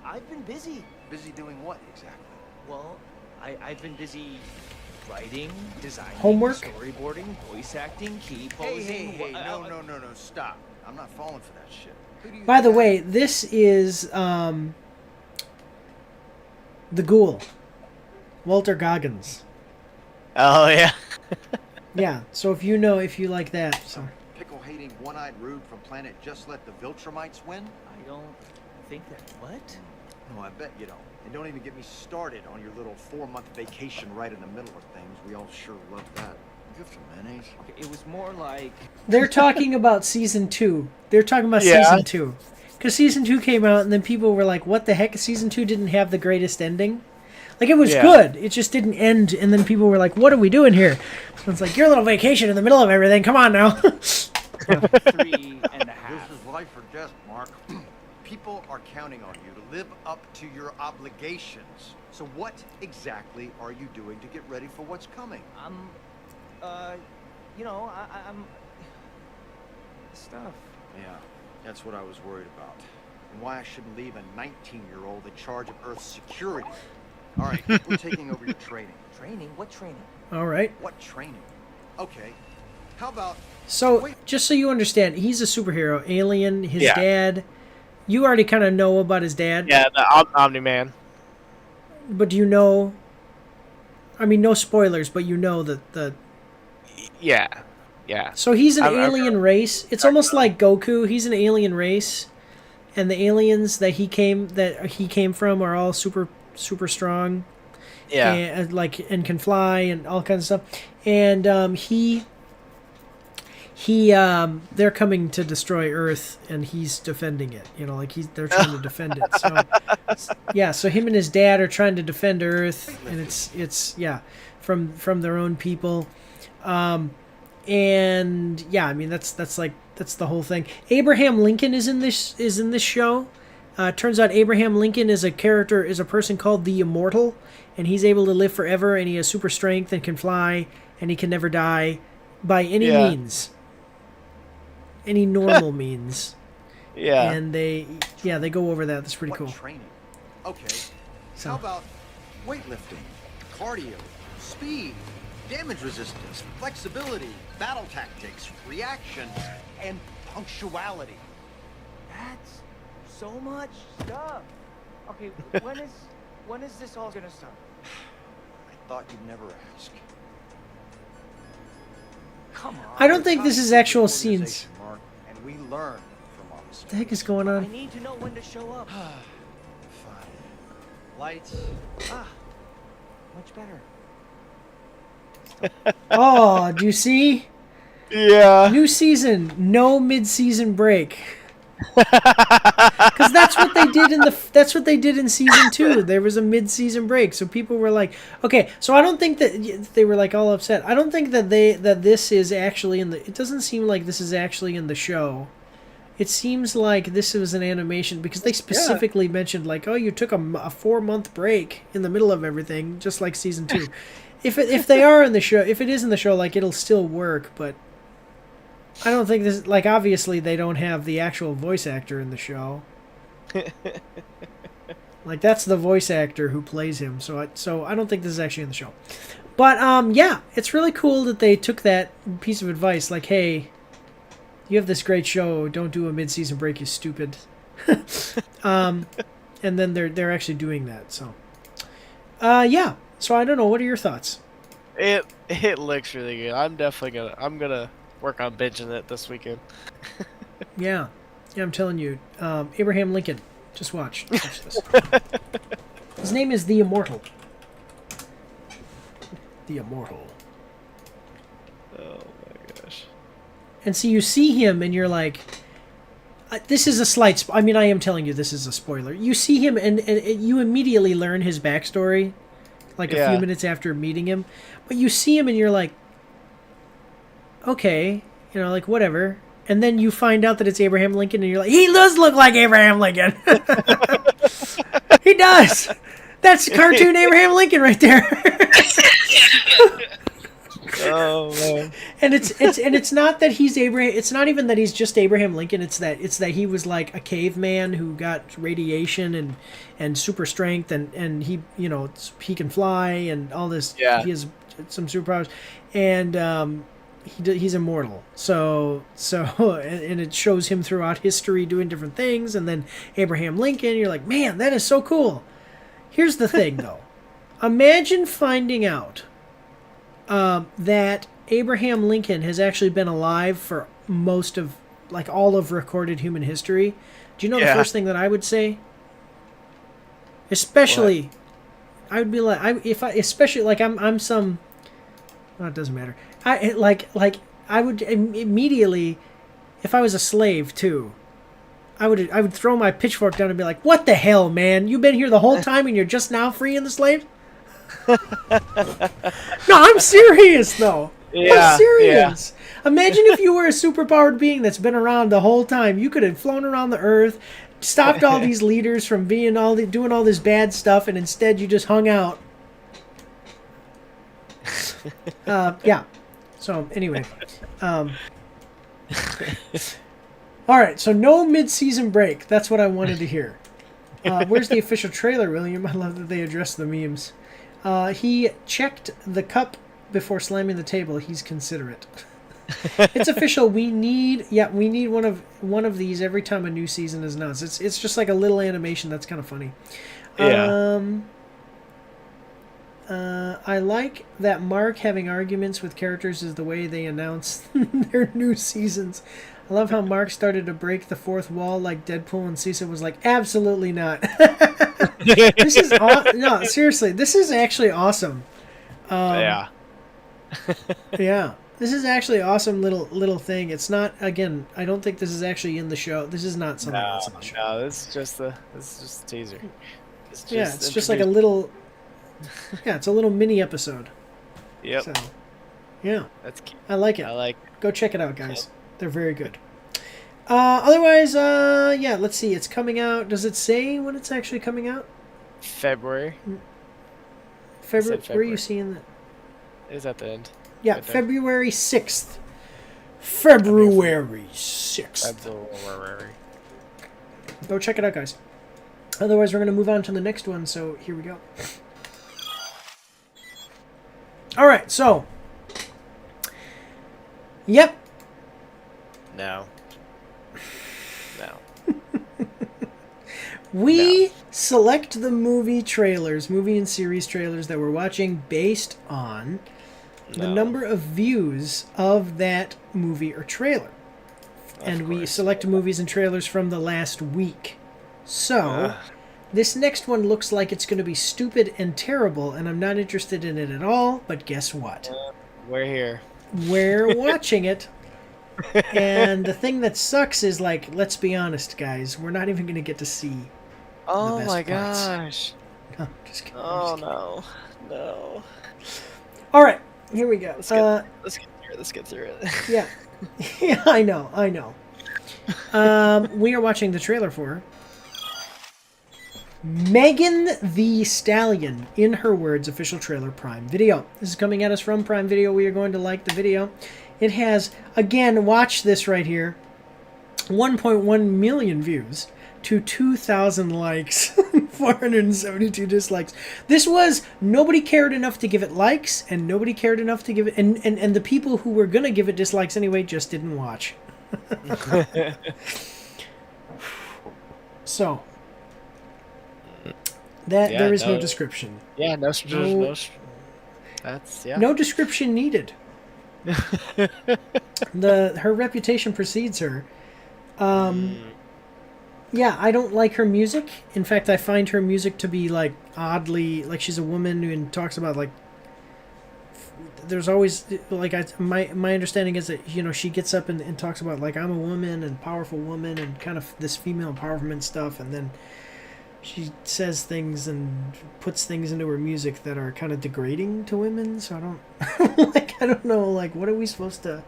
I've been busy. Busy doing what exactly? Well, I've been busy writing, designing, Homework? storyboarding, voice acting, key posing. Hey, no, stop. I'm not falling for that shit. Who do you By the think way, this is the Ghoul, Walter Goggins. Oh yeah. Yeah, so if you like that, so. Pickle-hating, one-eyed rude from planet Just Let the Viltrumites win? I don't think that. What? No, I bet you don't. And don't even get me started on your little 4-month vacation right in the middle of things. We all sure love that. Good for mayonnaise. Okay, it was more like... They're talking about season 2. They're talking about Yeah. season 2. Because season 2 came out, and then people were like, what the heck? Season 2 didn't have the greatest ending. Like, it was good. It just didn't end, and then people were like, what are we doing here? So it's like, your little vacation in the middle of everything. Come on now. 3.5. This is life or death, Mark. People are counting on you to live up to your obligations. So what exactly are you doing to get ready for what's coming? I'm stuff. Yeah, that's what I was worried about. And why I shouldn't leave a 19-year-old in charge of Earth's security. All right, we're taking over your training. Training? What training? All right. What training? Okay, how about... So, just so you understand, he's a superhero. Alien, his Yeah. dad. You already kind of know about his dad. Yeah, the Omni-Man. But do you know... I mean, no spoilers, but you know that the... Yeah. Yeah. So he's an I'm- alien race. It's almost like Goku. He's an alien race, and the aliens that he came from are all super strong. Yeah. And can fly and all kinds of stuff. And they're coming to destroy Earth, and he's defending it. You know, like they're trying to defend it. So yeah, so him and his dad are trying to defend Earth, and it's from their own people. And yeah, I mean that's the whole thing. Abraham Lincoln is in this show. Turns out Abraham Lincoln is a person called the Immortal, and he's able to live forever, and he has super strength and can fly, and he can never die by any means. Any normal means. Yeah. And they go over that. That's pretty cool. Training? Okay. So. How about weightlifting, cardio, speed, damage resistance, flexibility, battle tactics, reaction, and punctuality? That's so much stuff. Okay, when is this all gonna start? I thought you'd never ask. Come on. I don't think this is actual scenes. Mark, and we learn from our mistakes. What the heck is going I on? need to know when to show up. Fine. Lights. Much better. Oh, do you see? Yeah. New season, no mid-season break. Because that's what they did in season 2. There was a mid-season break, so people were like, okay. So I don't think that they were like all upset. I don't think that this is actually in the. It doesn't seem like this is actually in the show. It seems like this was an animation because they specifically mentioned like, oh, you took a 4-month break in the middle of everything, just like season 2. If they are in the show, if it is in the show, like it'll still work, but. I don't think this... Like, obviously, they don't have the actual voice actor in the show. Like, that's the voice actor who plays him. So I don't think this is actually in the show. But, yeah. It's really cool that they took that piece of advice. Like, hey, you have this great show. Don't do a mid-season break, you stupid. And then they're actually doing that. So, yeah. So, I don't know. What are your thoughts? It looks really good. I'm gonna work on binging it this weekend. Yeah, I'm telling you, Abraham Lincoln. Just watch this. His name is the Immortal. The Immortal. Oh my gosh. And so you see him, and you're like, this is a slight. I am telling you, this is a spoiler. You see him, and you immediately learn his backstory. like a few minutes after meeting him. But you see him and you're like, okay, you know, like whatever. And then you find out that it's Abraham Lincoln and you're like, he does look like Abraham Lincoln. He does. That's cartoon Abraham Lincoln right there. Oh man! And it's not that he's Abraham. It's not even that he's just Abraham Lincoln. It's that he was like a caveman who got radiation and super strength and he, you know, he can fly and all this. Yeah. He has some superpowers and he's immortal. So and it shows him throughout history doing different things. And then Abraham Lincoln, you're like, man, that is so cool. Here's the thing though, imagine finding out that Abraham Lincoln has actually been alive for most of, like, all of recorded human history. Do you know the first thing that I would say? Especially, what? I would be like, especially like I'm some. Well, it doesn't matter. I would immediately, if I was a slave too, I would throw my pitchfork down and be like, "What the hell, man? You've been here the whole time and you're just now freeing the slaves?" No, I'm serious though. Yeah, I'm serious. Yeah. Imagine if you were a superpowered being that's been around the whole time. You could have flown around the earth, stopped all these leaders from being doing all this bad stuff, and instead you just hung out. Yeah. So anyway, all right. So no mid-season break. That's what I wanted to hear. Where's the official trailer, William? I love that they address the memes. He checked the cup before slamming the table. He's considerate. It's official. We need one of these every time a new season is announced. It's just like a little animation that's kind of funny. Yeah. I like that Mark having arguments with characters is the way they announce their new seasons. I love how Mark started to break the fourth wall like Deadpool, and Cisa was like, absolutely not. This is no, seriously, this is actually awesome. Yeah. Yeah. This is actually awesome little thing. It's not, again, I don't think this is actually in the show. This is not something that's in the show. No, this is just a teaser. It's just like a little, it's a little mini episode. Yep. So, yeah. That's cute. I like it. I like Go check it out, guys. They're very good. Otherwise, yeah, let's see. It's coming out. Does it say when it's actually coming out? February. February. Where are you seeing that? It's at the end. Yeah, right February 6th. February 6th. February. Go check it out, guys. Otherwise, we're going to move on to the next one, so here we go. All right, so. Yep. No. We select the movie and series trailers that we're watching based on the number of views of that movie or trailer. And we select movies and trailers from the last week. So, this next one looks like it's going to be stupid and terrible, and I'm not interested in it at all, but guess what? We're here. We're watching it. And the thing that sucks is, like, let's be honest, guys, we're not even going to get to see Oh the best my parts. gosh. No, just kidding. Oh no. All right, here we go. Let's get through it. Yeah. Yeah, I know. We are watching the trailer for Megan Thee Stallion, in her words, official trailer, Prime Video. This is coming at us from Prime Video. We are going to like the video. It has, again, watch this right here, 1.1 million views to 2,000 likes, 472 dislikes. This was, nobody cared enough to give it likes, and nobody cared enough to give it, and the people who were going to give it dislikes anyway just didn't watch. So, there is no description. Yeah, no description needed. Her reputation precedes her. Yeah, I don't like her music. In fact, I find her music to be like oddly, like she's a woman and talks about like. There's always like my understanding is that, you know, she gets up and talks about like I'm a woman and powerful woman and kind of this female empowerment stuff, and then she says things and puts things into her music that are kind of degrading to women. So I don't I don't know. Like, what are we supposed to?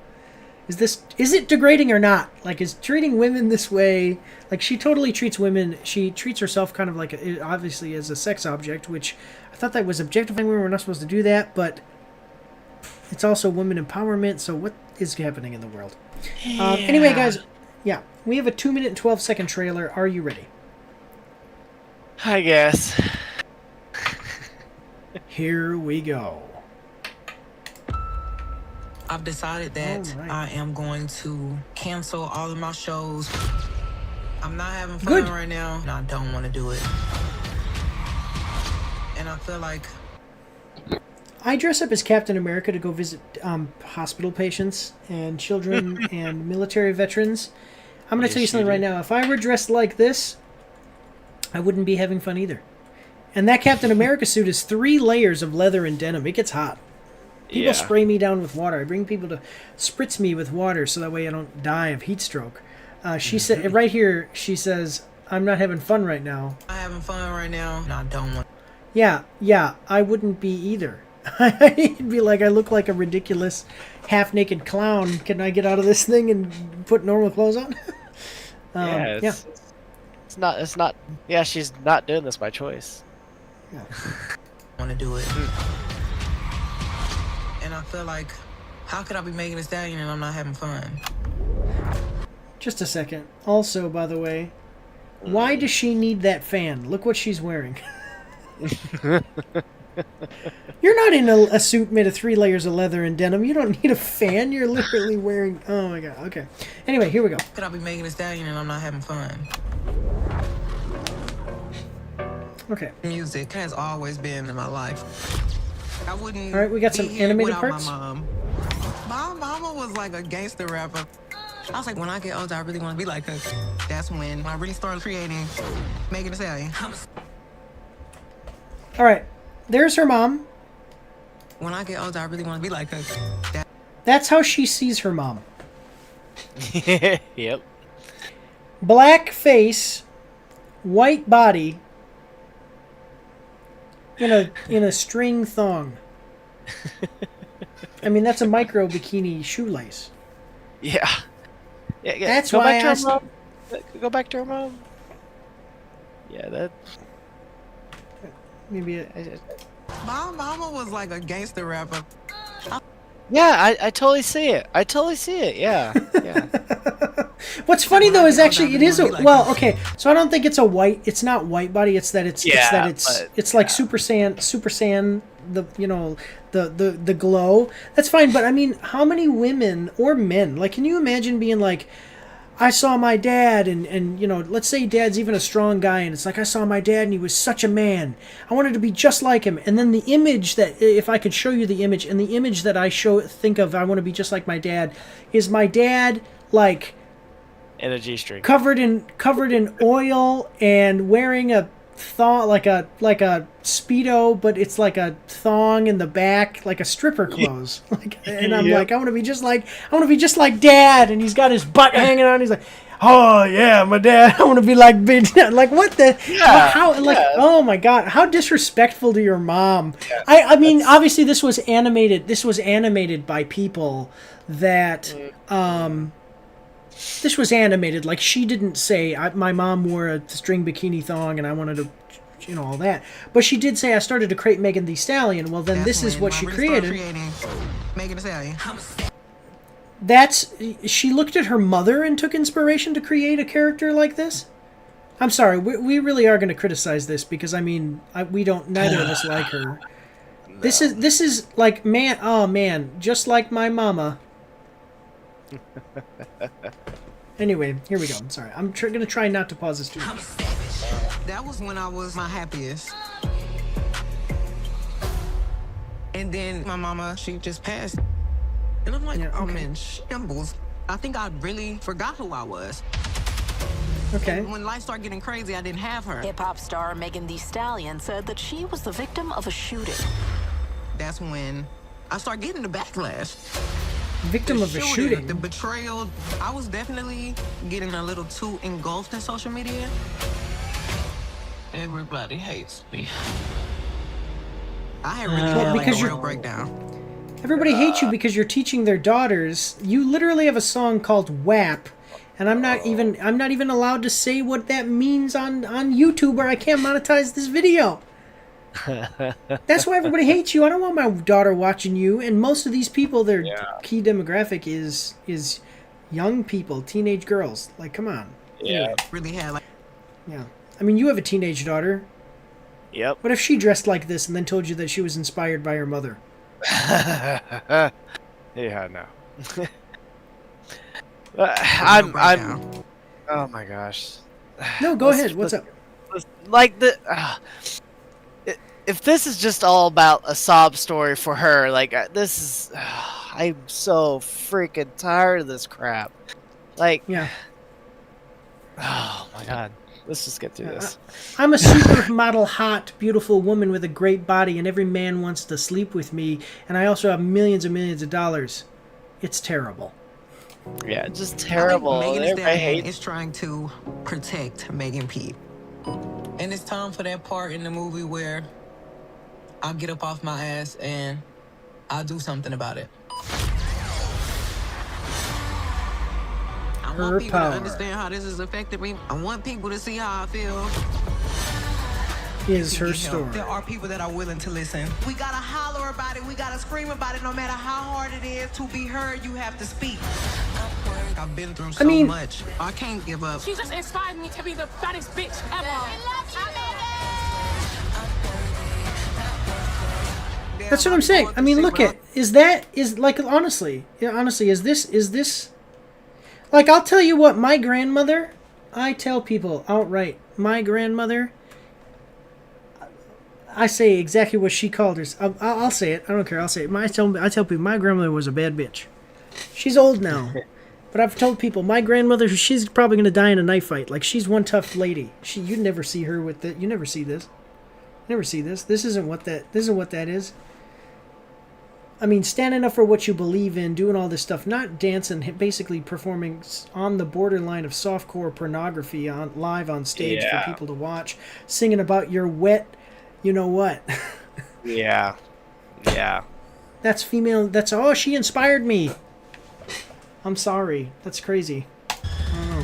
Is it degrading or not? Like, is treating women this way? Like, she totally treats women. She treats herself kind of like, obviously, as a sex object, which I thought that was objectifying women. We're not supposed to do that, but it's also women empowerment. So what is happening in the world? Yeah. Anyway, guys, yeah, we have a 2-minute and 12-second trailer. Are you ready? I guess. Here we go. I've decided that I am going to cancel all of my shows. I'm not having fun right now, and I don't want to do it. And I feel like I dress up as Captain America to go visit hospital patients and children and military veterans. I'm going to tell you something right now. If I were dressed like this, I wouldn't be having fun either. And that Captain America suit is 3 layers of leather and denim. It gets hot. People spray me down with water. I bring people to spritz me with water so that way I don't die of heat stroke. She said right here, she says, I'm not having fun right now. I'm having fun right now, and I don't want. Yeah, I wouldn't be either. I'd be like, I look like a ridiculous half-naked clown. Can I get out of this thing and put normal clothes on? It's not. Yeah, she's not doing this by choice. Yeah. Want to do it. And I feel like, how could I be making a stallion and I'm not having fun? Just a second. Also, by the way, why does she need that fan? Look what she's wearing. You're not in a suit made of 3 layers of leather and denim. You don't need a fan. You're literally wearing... Oh, my God. Okay. Anyway, here we go. Could I be making a stallion and I'm not having fun? Okay. Music has always been in my life. I wouldn't. All right, we got some animated parts. My mom. My mama was like a gangster rapper. I was like, when I get older, I really want to be like her. That's when I really started creating, making a stallion. All right, there's her mom. When I get older, I really want to be like her. That's how she sees her mom. Yep. Black face, white body, in a string thong. I mean, that's a micro bikini shoelace. Yeah. That's why I asked. Go back to her mom. Yeah, that. Maybe. My mama was like a gangster rapper. Yeah, I totally see it. Yeah. What's funny though is actually it is okay. So I don't think it's not white body. It's like Super Saiyan. The glow. That's fine. But I mean, how many women or men? Like, can you imagine being like, I saw my dad and let's say dad's even a strong guy and it's like, I saw my dad and he was such a man. I wanted to be just like him. And then the image that, if I could show you the image, and the image that I think of, I want to be just like my dad, is my dad like in a G-string, covered in oil and wearing a thong, like a Speedo, but it's like a thong in the back, like a stripper clothes. And I'm like, I want to be just like dad, and he's got his butt hanging out. And he's like, oh yeah, my dad. I want to be like big dad. Like, what the? Oh my God, how disrespectful to your mom. Yeah, I mean, obviously this was animated. This was animated by people that This was animated. Like, she didn't say, my mom wore a string bikini thong and I wanted to, all that. But she did say, I started to create Megan Thee Stallion. Well, then this is what she created. Megan Thee Stallion. She looked at her mother and took inspiration to create a character like this? I'm sorry, we really are going to criticize this because, I mean, neither of us like her. No. This is like, man, just like my mama. Anyway, here we go. I'm sorry. I'm going to try not to pause this too much. That was when I was my happiest. And then my mama, she just passed. And I'm like, I'm in shambles. I think I really forgot who I was. Okay. And when life started getting crazy, I didn't have her. Hip-hop star Megan Thee Stallion said that she was the victim of a shooting. That's when I started getting the backlash. Victim of a shooting? The betrayal. I was definitely getting a little too engulfed in social media. Everybody hates me. I really had like a real breakdown. Everybody hates you because you're teaching their daughters. You literally have a song called WAP, and I'm not even allowed to say what that means on YouTube, or I can't monetize this video. That's why everybody hates you. I don't want my daughter watching you. And most of these people, their key demographic is young people, teenage girls. Like, come on. Yeah. Anyway. Really had like. Yeah. I mean, you have a teenage daughter. Yep. What if she dressed like this and then told you that she was inspired by her mother? Yeah, no. I'm. Oh my gosh. No, go ahead. What's up? Like if this is just all about a sob story for her, like this is, I'm so freaking tired of this crap. Like, yeah. Oh my god. Let's just get through this. I'm a supermodel, hot, beautiful woman with a great body, and every man wants to sleep with me, and I also have millions and millions of dollars. It's terrible. Yeah, just terrible. Megan Thee Stallion is trying to protect Megan P. And it's time for that part in the movie where I'll get up off my ass and I'll do something about it. I want people to understand how this has affected me. I want people to see how I feel. Is her story. There are people that are willing to listen. We gotta holler about it. We gotta scream about it. No matter how hard it is to be heard, you have to speak. I've been through so much. I can't give up. She just inspired me to be the baddest bitch ever. That's what I'm saying. I mean, look at honestly, is this like, I'll tell you what, my grandmother, I tell people outright, my grandmother, I say exactly what she called her. I'll say it. I don't care. I'll say it. I tell people my grandmother was a bad bitch. She's old now, but I've told people my grandmother, she's probably gonna die in a knife fight. Like, she's one tough lady. You never see her with that. You never see this. Never see this. This isn't what that is. I mean, standing up for what you believe in, doing all this stuff, not dancing, basically performing on the borderline of softcore pornography live on stage for people to watch, singing about your wet, you know what? Yeah. That's female. Oh, she inspired me. I'm sorry. That's crazy. I don't know.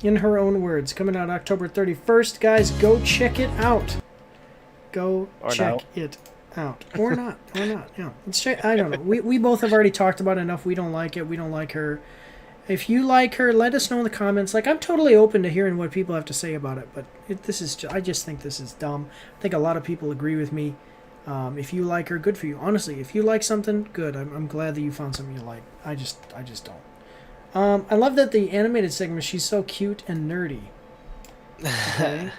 In her own words, coming out October 31st. Guys, go check it out. Go check it out. Or not. Yeah. Let's check. I don't know. We both have already talked about it enough. We don't like it. We don't like her. If you like her, let us know in the comments. Like, I'm totally open to hearing what people have to say about it. But I just think this is dumb. I think a lot of people agree with me. If you like her, good for you. Honestly, if you like something, good. I'm glad that you found something you like. I just don't. I love that the animated segment, she's so cute and nerdy. Okay.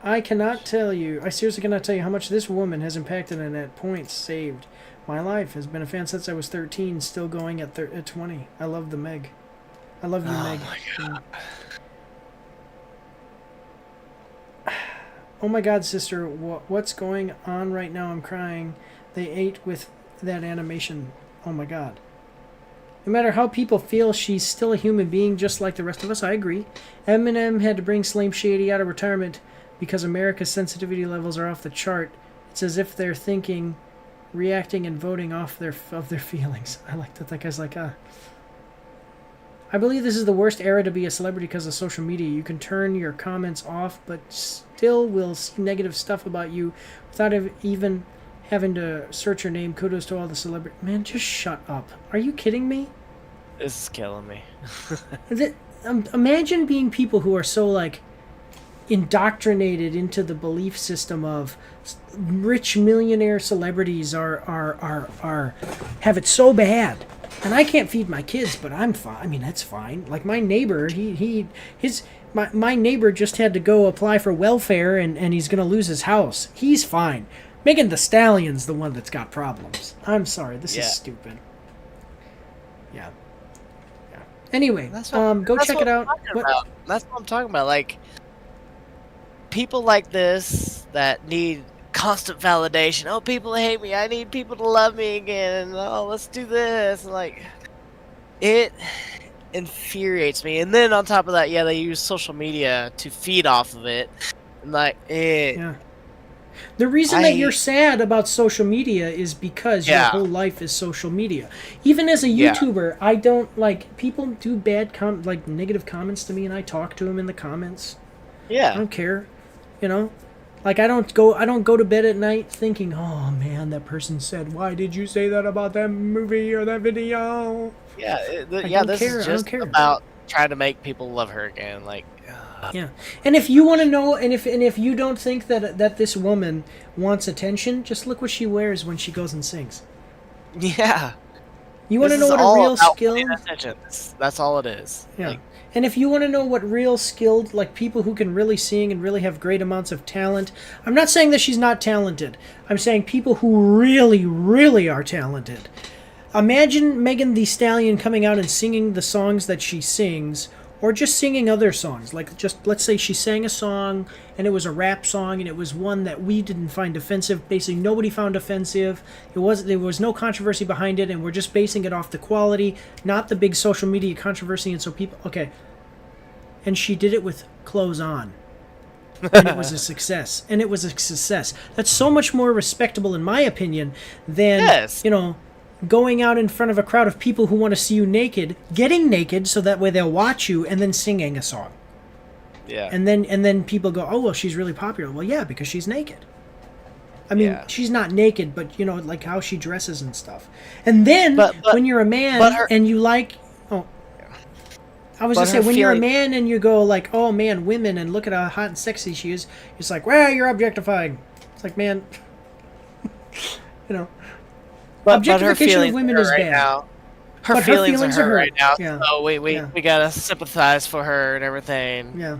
I seriously cannot tell you how much this woman has impacted and at points saved my life. Has been a fan since I was 13, still going at 20. I love the Meg. I love you, Meg. My God. Oh my God, sister, what's going on right now? I'm crying. They ate with that animation. Oh my God. No matter how people feel, she's still a human being just like the rest of us. I agree. Eminem had to bring Slim Shady out of retirement because America's sensitivity levels are off the chart. It's as if they're thinking, reacting, and voting off their feelings. I like that guy's like, I believe this is the worst era to be a celebrity because of social media. You can turn your comments off, but still will see negative stuff about you without even having to search your name. Kudos to all the celebrities. Man, just shut up. Are you kidding me? This is killing me. Imagine being people who are so, like, indoctrinated into the belief system of rich millionaire celebrities have it so bad. And I can't feed my kids, but I'm fine. I mean, that's fine. Like, my neighbor, my neighbor just had to go apply for welfare and he's going to lose his house. He's fine. Megan Thee Stallion's the one that's got problems. I'm sorry. This is stupid. Yeah. Anyway, go check it out. That's what I'm talking about. Like, people like this that need constant validation. Oh, people hate me. I need people to love me again. And, oh, let's do this. And, like, it infuriates me. And then on top of that, yeah, they use social media to feed off of it. And, like, Yeah. The reason that you're sad about social media is because your whole life is social media. Even as a YouTuber, I don't like people do bad negative comments to me, and I talk to them in the comments. Yeah, I don't care. You know, like I don't go to bed at night thinking, oh man, that person said, why did you say that about that movie or that video? Yeah, this is just about trying to make people love her again. Like. Yeah, and if you want to know, and if you don't think that this woman wants attention, just look what she wears when she goes and sings. Yeah, you want to know what a real skilled? That's all it is. Yeah, like, and if you want to know what real skilled, like people who can really sing and really have great amounts of talent, I'm not saying that she's not talented. I'm saying people who really, really are talented. Imagine Megan Thee Stallion coming out and singing the songs that she sings. Or just singing other songs, like just let's say she sang a song and it was a rap song and it was one that we didn't find offensive. Basically, nobody found offensive. There was no controversy behind it, and we're just basing it off the quality, not the big social media controversy. And so people, and she did it with clothes on, and it was a success. And it was a success. That's so much more respectable, in my opinion, than going out in front of a crowd of people who want to see you naked, getting naked so that way they'll watch you, and then singing a song. Yeah. And then people go, oh, well, she's really popular. Well, yeah, because she's naked. I mean, she's not naked, but, like how she dresses and stuff. And then when you're a man and you like... Oh, I was going to say, when you're a man and you go like, oh, man, women, and look at how hot and sexy she is, it's like, well, you're objectifying. It's like, man, objectification of women is bad. Now. Her feelings are hurt right now. Yeah. So we gotta sympathize for her and everything. Yeah.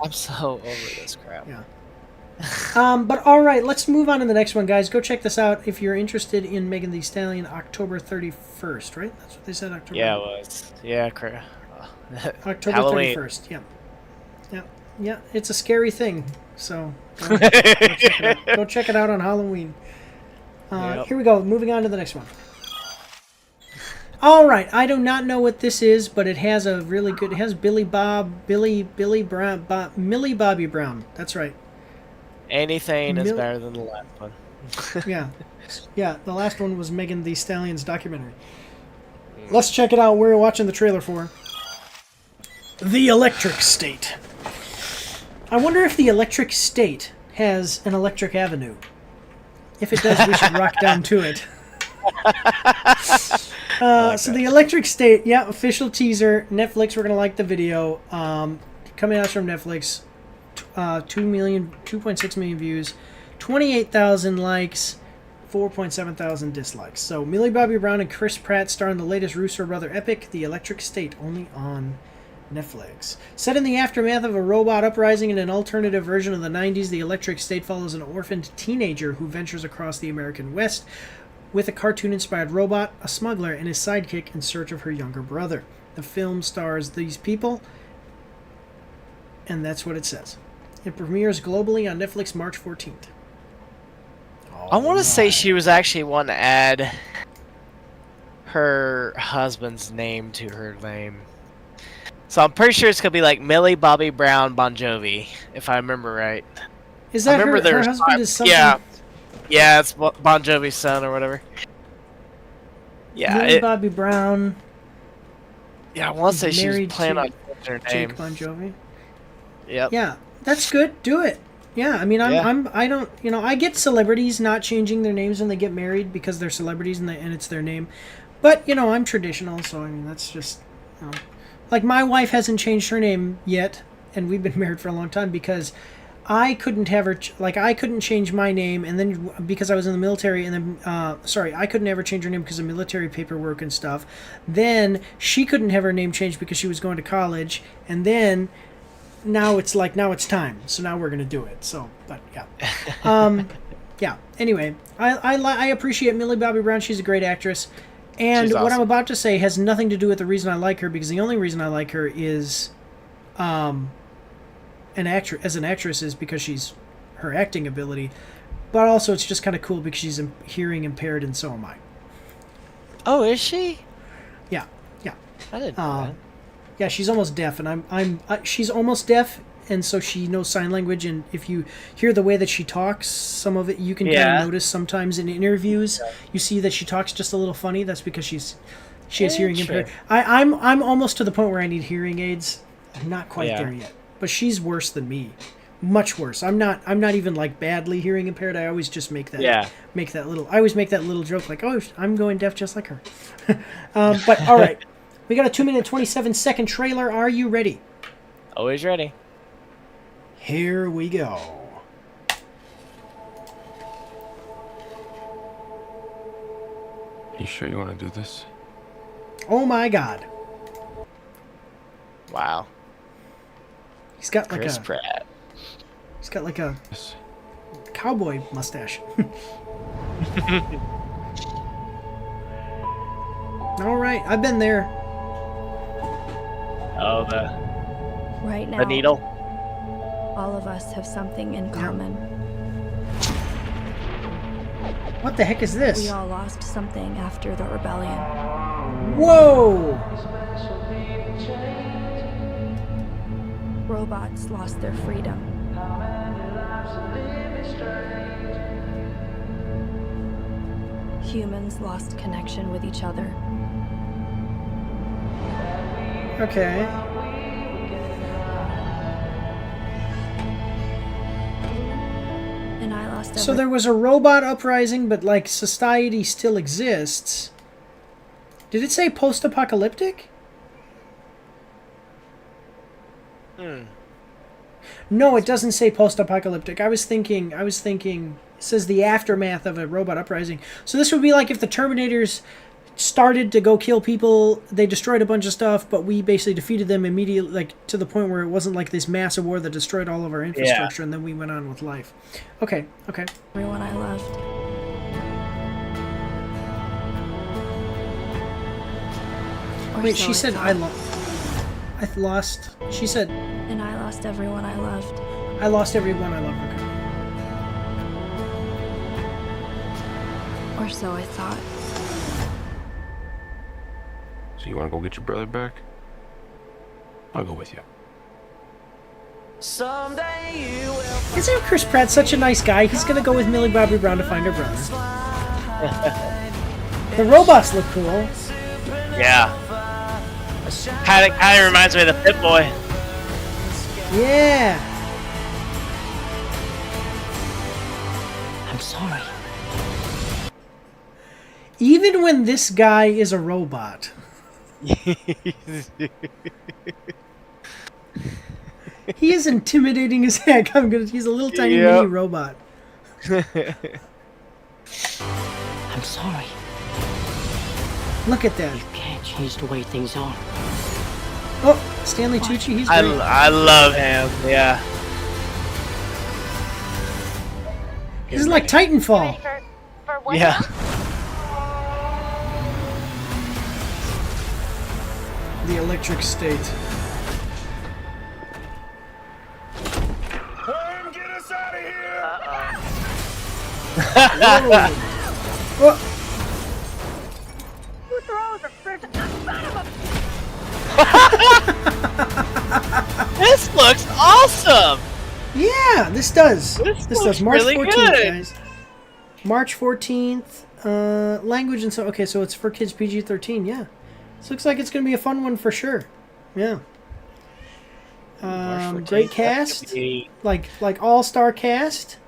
I'm so over this crap. Yeah. But all right, let's move on to the next one, guys. Go check this out if you're interested in Megan Thee Stallion. October 31st, right? That's what they said. October. Yeah, it was. Yeah, crap. October 31st. Yeah. Yeah. Yeah. It's a scary thing. So go check it out on Halloween. Here we go. Moving on to the next one. All right. I do not know what this is, but it has a really good... It has Millie Bobby Brown. That's right. Anything is better than the last one. Yeah. Yeah, the last one was Megan Thee Stallion's documentary. Let's check it out. We're watching the trailer for The Electric State. I wonder if The Electric State has an electric avenue. If it does, we should rock down to it. So The Electric State, official teaser. Netflix, we're going to like the video. Coming out from Netflix, 2.6 million views, 28,000 likes, 4.7 thousand dislikes. So Millie Bobby Brown and Chris Pratt star in the latest Russo brother epic, The Electric State, only on Netflix. Set in the aftermath of a robot uprising in an alternative version of the 90s, The Electric State follows an orphaned teenager who ventures across the American West with a cartoon-inspired robot, a smuggler, and his sidekick in search of her younger brother. The film stars these people, and that's what it says. It premieres globally on Netflix March 14th. I want to say she was actually wanting to add her husband's name to her name. So I'm pretty sure it's going to be like Millie Bobby Brown Bon Jovi, if I remember right. Is that her husband is something? Yeah, it's Bon Jovi's son or whatever. Yeah, Millie Bobby Brown. Yeah, I want to say she was planning on her name. Jake Bon Jovi. Yep. Yeah, that's good. Do it. Yeah, I mean, I don't, I get celebrities not changing their names when they get married because they're celebrities and it's their name. But, I'm traditional, so I mean, that's just, like my wife hasn't changed her name yet, and we've been married for a long time because I couldn't have her, I couldn't change my name, and then because I was in the military, and then, I couldn't have her change her name because of military paperwork and stuff. Then she couldn't have her name changed because she was going to college, and then now it's time, so now we're gonna do it. So, but yeah, yeah. Anyway, I appreciate Millie Bobby Brown. She's a great actress, and She's awesome. What I'm about to say has nothing to do with the reason I like her, because the only reason I like her is, an actress is because her acting ability, but also it's just kind of cool because she's hearing impaired and so am I. Oh, is she? Yeah, yeah. I didn't know that. Yeah, she's almost deaf, and she's almost deaf, and so she knows sign language. And if you hear the way that she talks, some of it you can kind of notice sometimes in interviews. Yeah. You see that she talks just a little funny. That's because she has hearing impairment. I'm almost to the point where I need hearing aids. I'm not quite there yet, but she's worse than me, much worse. I'm not even like badly hearing impaired. I always just make that I always make that little joke like, oh, I'm going deaf just like her. But all right, we got a 2-minute 27-second trailer. Are you ready? Always ready. Here we go. You sure you want to do this? Oh my God. Wow. He's got like Chris Pratt. He's got like a cowboy mustache. All right, I've been there. Oh, right now, the needle. All of us have something in common. What the heck is this? We all lost something after the rebellion. Whoa! Robots lost their freedom. Humans lost connection with each other. Okay. And I lost So there was a robot uprising, but like society still exists. Did it say post-apocalyptic? No, it doesn't say post-apocalyptic. I was thinking it says the aftermath of a robot uprising. So this would be like if the Terminators started to go kill people, they destroyed a bunch of stuff, but we basically defeated them immediately, like to the point where it wasn't like this massive war that destroyed all of our infrastructure, and then we went on with life. Okay, okay. Everyone I loved. Wait, she said I lost. She said. And I lost everyone I loved. I lost everyone I loved. Okay. Or so I thought. So you want to go get your brother back? I'll go with you. Someday you will. Isn't Chris Pratt such a nice guy? He's gonna go with Millie Bobby Brown to find her brother. The robots look cool. Yeah. Kind of reminds me of the Pit Boy. Yeah. I'm sorry. Even when this guy is a robot. He is intimidating as heck. He's a little tiny mini robot. I'm sorry. Look at that. You can't change the way things are. Oh, Stanley Tucci, he's great. I love him, yeah. This is like Titanfall. Yeah. The electric state. Get us out of here! Whoa. Who throws a friggin' son of a... This looks awesome! Yeah, this does. This does. March really 14th, good. guys. March 14th. Language and so. Okay, so it's for kids PG-13. Yeah. This looks like it's going to be a fun one for sure. Yeah. Great cast. Like all-star cast.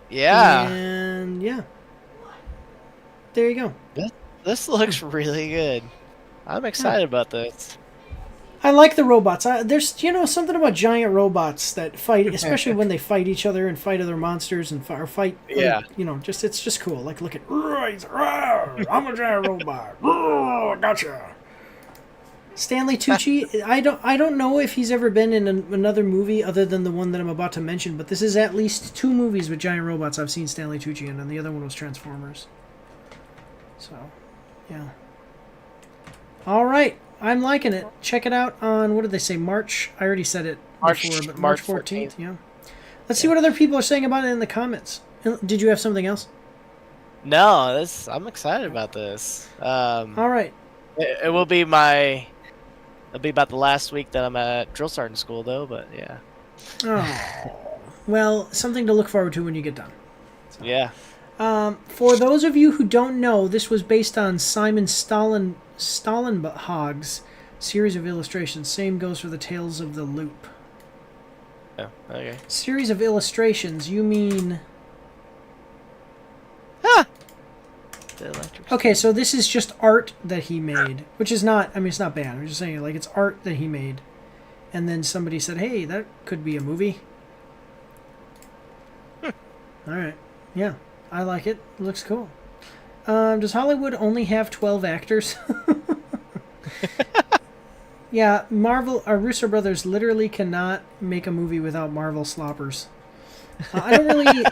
Yeah. And yeah. There you go. This looks really good. I'm excited about this. I like the robots. There's, something about giant robots that fight, especially when they fight each other and fight other monsters and fight. Yeah. It's just cool. Like, look at, I'm a giant robot. Gotcha. Stanley Tucci. I don't know if he's ever been in another movie other than the one that I'm about to mention, but this is at least 2 movies with giant robots I've seen Stanley Tucci in, and the other one was Transformers. So, yeah. All right. I'm liking it. Check it out on, what did they say, March? I already said it before, but March 14th, yeah. Let's see what other people are saying about it in the comments. Did you have something else? No, I'm excited about this. All right. It will be it'll be about the last week that I'm at drill sergeant school, though. But yeah. Oh, well, something to look forward to when you get done. So. Yeah. For those of you who don't know, this was based on Simon Stahlenhag's series of illustrations. Same goes for the Tales of the Loop. Oh, okay. Series of illustrations. You mean? Okay, so this is just art that he made, which is not, I mean, it's not bad. I'm just saying, like, it's art that he made. And then somebody said, hey, that could be a movie. All right. Yeah, I like it. It looks cool. Does Hollywood only have 12 actors? Yeah, Russo brothers literally cannot make a movie without Marvel sloppers. I don't really,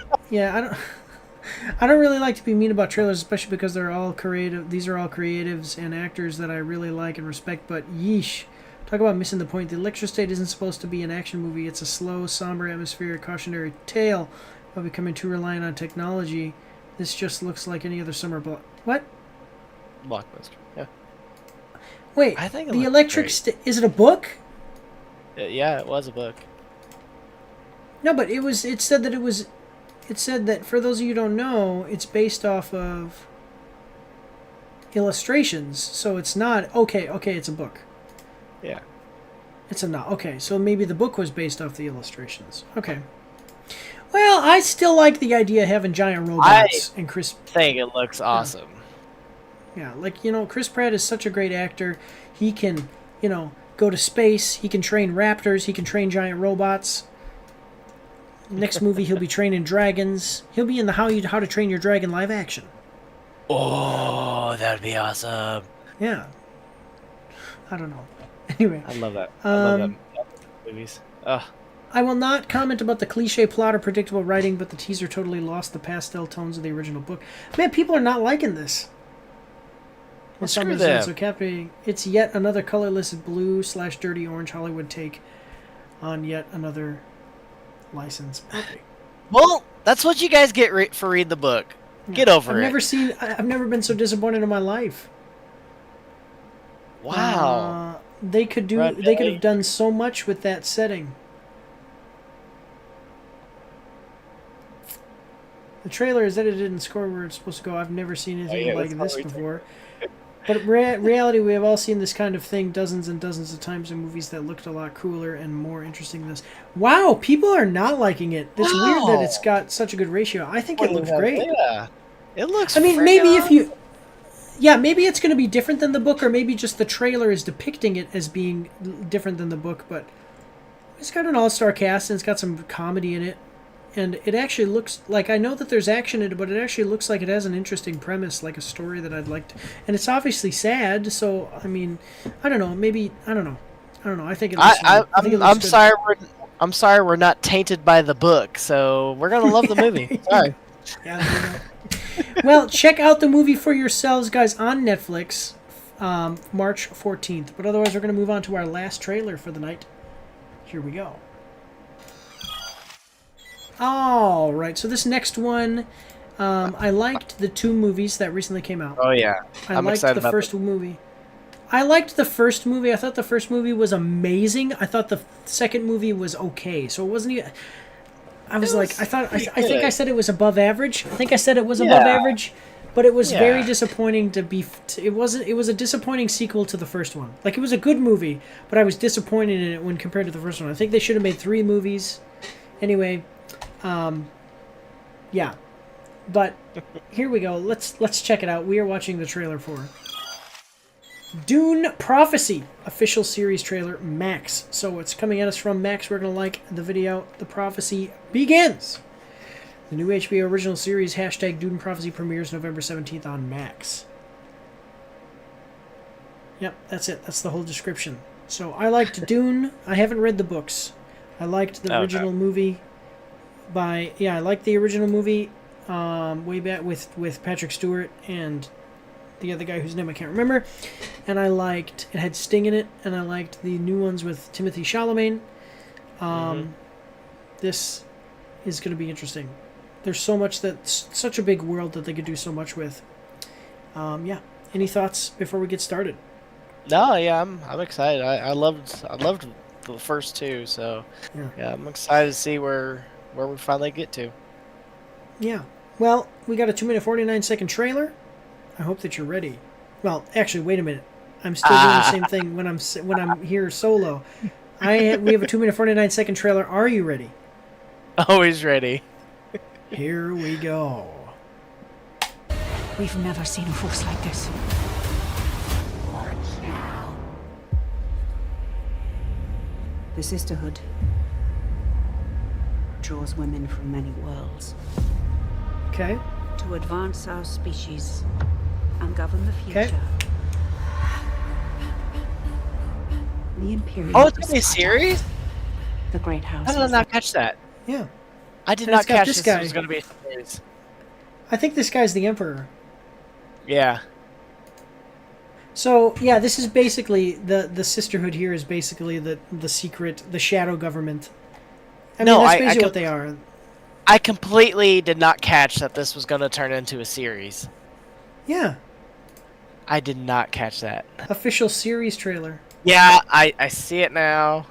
I don't really like to be mean about trailers, especially because they're all creative. These are all creatives and actors that I really like and respect, but yeesh. Talk about missing the point. The Electro State isn't supposed to be an action movie. It's a slow, somber, atmospheric, cautionary tale of becoming too reliant on technology. This just looks like any other summer What? Blockbuster, yeah. Wait, I think the Electric State... Is it a book? Yeah, it was a book. No, but it said that it was... It said that, for those of you who don't know, it's based off of illustrations, so it's not... Okay, it's a book. Yeah. It's a not. Okay, so maybe the book was based off the illustrations. Okay. Well, I still like the idea of having giant robots and Chris... I think it looks awesome. Yeah, like, Chris Pratt is such a great actor. He can, go to space. He can train raptors. He can train giant robots. Next movie, he'll be training dragons. He'll be in the How to Train Your Dragon live action. Oh, that would be awesome. Yeah. I don't know. Anyway. I love that. I love that movies. Ugh. I will not comment about the cliche plot or predictable writing, but the teaser totally lost the pastel tones of the original book. Man, people are not liking this. Well, screw them. So captivating. It's yet another colorless blue/dirty orange Hollywood take on yet another license. Okay. Well, that's what you guys get for reading the book. Yeah. Get over it. I've never been so disappointed in my life. Wow. They could have done so much with that setting. The trailer is edited and scored where it's supposed to go. I've never seen anything like this before. But reality, we have all seen this kind of thing dozens and dozens of times in movies that looked a lot cooler and more interesting than this. Wow, people are not liking it. It's weird that it's got such a good ratio. I think it looks great. Yeah, it looks. I mean, maybe if you... Yeah, maybe it's going to be different than the book, or maybe just the trailer is depicting it as being different than the book, but it's got an all-star cast, and it's got some comedy in it. And it actually looks like, I know that there's action in it, but it actually looks like it has an interesting premise, like a story that I'd like to... And it's obviously sad, so, I mean, I don't know, maybe, I don't know. I think it looks I'm sorry I'm sorry we're not tainted by the book, so we're going to love the movie. Sorry. Yeah, well, check out the movie for yourselves, guys, on Netflix, March 14th. But otherwise, we're going to move on to our last trailer for the night. Here we go. All right, so this next one, I liked the two movies that recently came out. Oh, yeah. I'm excited about the first movie. I liked the first movie. I thought the first movie was amazing. I thought the second movie was okay. So it wasn't even... I think I said it was above average. I think I said it was above average, but it was very disappointing to be... It was a disappointing sequel to the first one. Like, it was a good movie, but I was disappointed in it when compared to the first one. I think they should have made 3 movies. Anyway... yeah, but here we go. Let's check it out. We are watching the trailer for Dune Prophecy official series trailer Max. So it's coming at us from Max. We're gonna like the video. The Prophecy begins. The new HBO original series #Dune Prophecy premieres November 17th on Max. Yep, that's it. That's the whole description. So I liked Dune. I haven't read the books. I liked the original movie. I liked the original movie way back with Patrick Stewart and the other guy whose name I can't remember. And I liked... It had Sting in it, and I liked the new ones with Timothée Chalamet. This is going to be interesting. There's so much such a big world that they could do so much with. Yeah. Any thoughts before we get started? No, yeah, I'm excited. I loved the first two, so yeah, I'm excited to see where we finally get to. Yeah. Well, we got a 2-minute 49-second trailer. I hope that you're ready. Well, actually, wait a minute. I'm still doing the same thing when I'm here solo. We have a 2-minute 49-second trailer. Are you ready? Always ready. Here we go. We've never seen a force like this. The Sisterhood draws women from many worlds. Okay. To advance our species and govern the future. Okay. The Imperium. Oh, it's gonna be a series? The Great House. How did I not catch that? Yeah. I did not catch this was gonna be a series. I think this guy's the Emperor. Yeah. So yeah, this is basically the Sisterhood here is basically the secret, the shadow government. I mean, that's basically what they are. I completely did not catch that this was going to turn into a series. Yeah. I did not catch that. Official series trailer. Yeah, I see it now.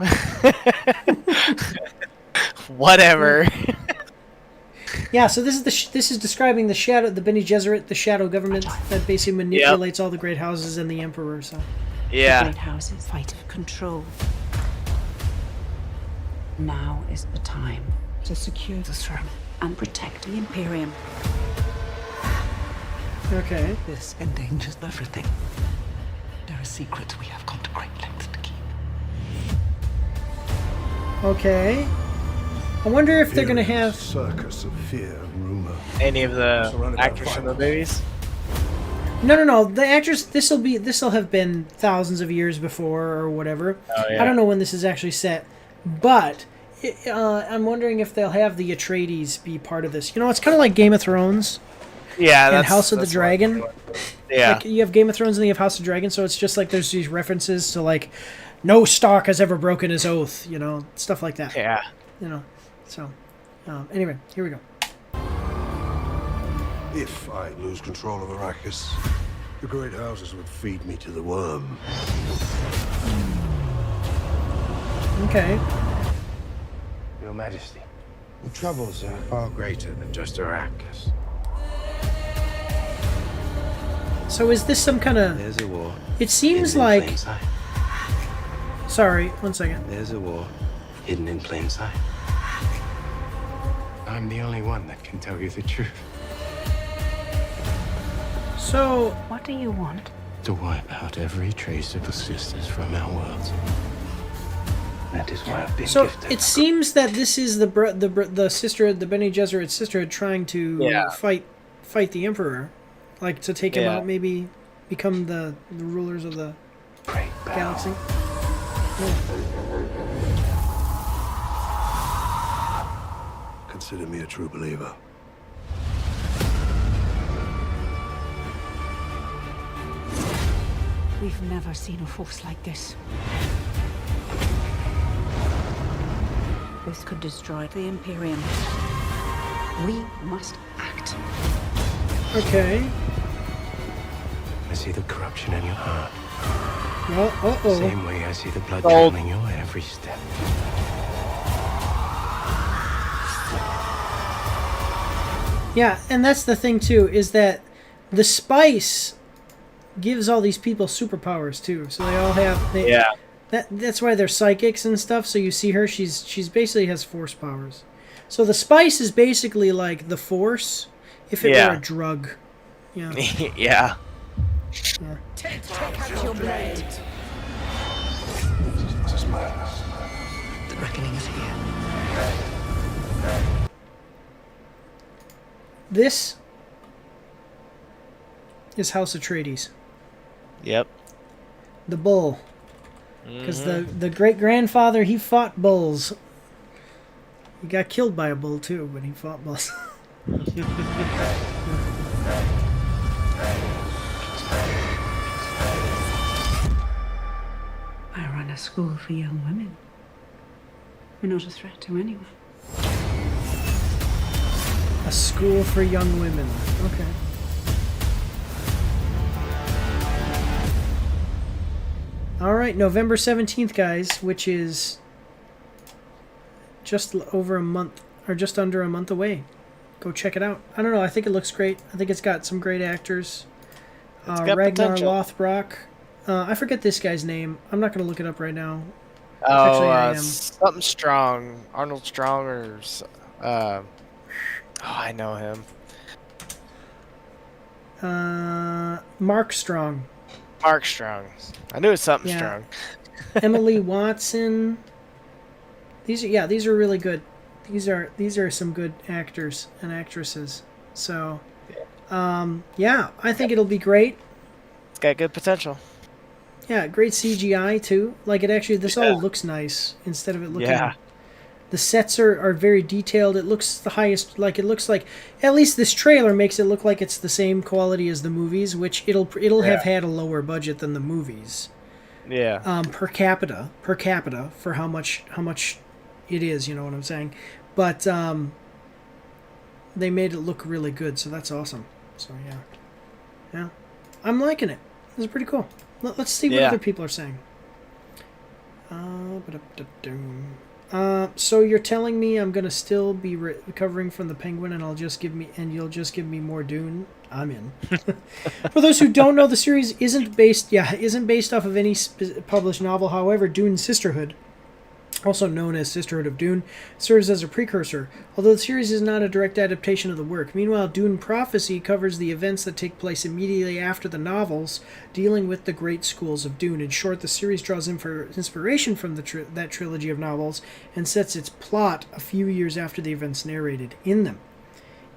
Whatever. Yeah, so this is describing the Bene Gesserit, the shadow government that basically manipulates all the great houses and the Emperor. So. Yeah. The great houses fight for control. Now is the time to secure the throne and protect the Imperium. Okay. This endangers everything. There are secrets we have gone to great lengths to keep. Okay. I wonder if they're going to have circus of fear and rumor. Any of the actors from the movies? No. The actors. This'll have been thousands of years before or whatever. Oh, yeah. I don't know when this is actually set, but I'm wondering if they'll have the Atreides be part of this. You know, it's kind of like Game of Thrones. Yeah, and House of the Dragon. Yeah. Like you have Game of Thrones and then you have House of Dragon, so it's just like there's these references to like, no Stark has ever broken his oath. You know, stuff like that. Yeah. You know. So, anyway, here we go. If I lose control of Arrakis, the great houses would feed me to the worm. Okay. Your Majesty, the troubles are far greater than just Arrakis. So is this some kind of... There's a war. It seems like... Sorry, 1 second. There's a war hidden in plain sight. I'm the only one that can tell you the truth. So... What do you want? To wipe out every trace of the sisters from our worlds. That is why I've been gifted. It seems that this is the sisterhood, the Bene Gesserit sisterhood, trying to fight the Emperor, like to take him out, maybe become the rulers of the galaxy. Consider me a true believer. We've never seen a force like this. This could destroy the Imperium. We must act. Okay. I see the corruption in your heart. Uh-oh. Same way I see the blood troubling your every step. Yeah, and that's the thing too, is that the spice gives all these people superpowers too. So they all have that's why they're psychics and stuff. So you see her, she's basically has force powers. So the spice is basically like the force if it were a drug. Yeah. Yeah. Take out your blade. This is madness. The reckoning is here. This is House Atreides. Yep. The bull. Because the great-grandfather, he fought bulls. He got killed by a bull, too, but he fought bulls. I run a school for young women. We're not a threat to anyone. A school for young women. Okay. All right, November 17th, guys, which is just over a month, or just under a month away. Go check it out. I don't know. I think it looks great. I think it's got some great actors. Ragnar potential. Lothbrok. I forget this guy's name. I'm not going to look it up right now. Oh, Actually, I am. something Strong. Arnold Strong or... oh, I know him. Mark Strong. Mark Strong. I knew it was something strong. Emily Watson. These are really good. These are some good actors and actresses. So, yeah, I think it'll be great. It's got good potential. Yeah, great CGI too. Like it actually, this all looks nice instead of it looking. Yeah. The sets are very detailed. It looks the highest. Like it looks like, at least this trailer makes it look like it's the same quality as the movies, which it'll have had a lower budget than the movies. Yeah. Per capita for how much it is. You know what I'm saying? But they made it look really good, so that's awesome. So yeah, I'm liking it. This is pretty cool. Let's see what other people are saying. So you're telling me I'm gonna still be recovering from the Penguin, and you'll just give me more Dune? I'm in. For those who don't know, the series isn't based off of any published novel. However, Dune Sisterhood, also known as Sisterhood of Dune, serves as a precursor, although the series is not a direct adaptation of the work. Meanwhile, Dune Prophecy covers the events that take place immediately after the novels, dealing with the great schools of Dune. In short, the series draws inspiration from that trilogy of novels and sets its plot a few years after the events narrated in them.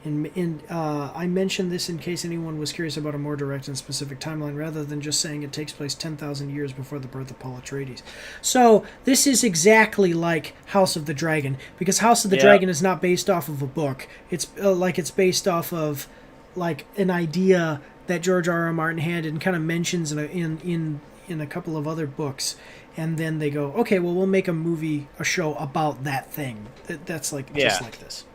I mentioned this in case anyone was curious about a more direct and specific timeline, rather than just saying it takes place 10,000 years before the birth of Paul Atreides. So this is exactly like House of the Dragon, because House of the Dragon is not based off of a book. It's it's based off of like an idea that George R.R. Martin had and kind of mentions in a couple of other books, and then they go, okay, well, we'll make a show about that thing. That's like just like this.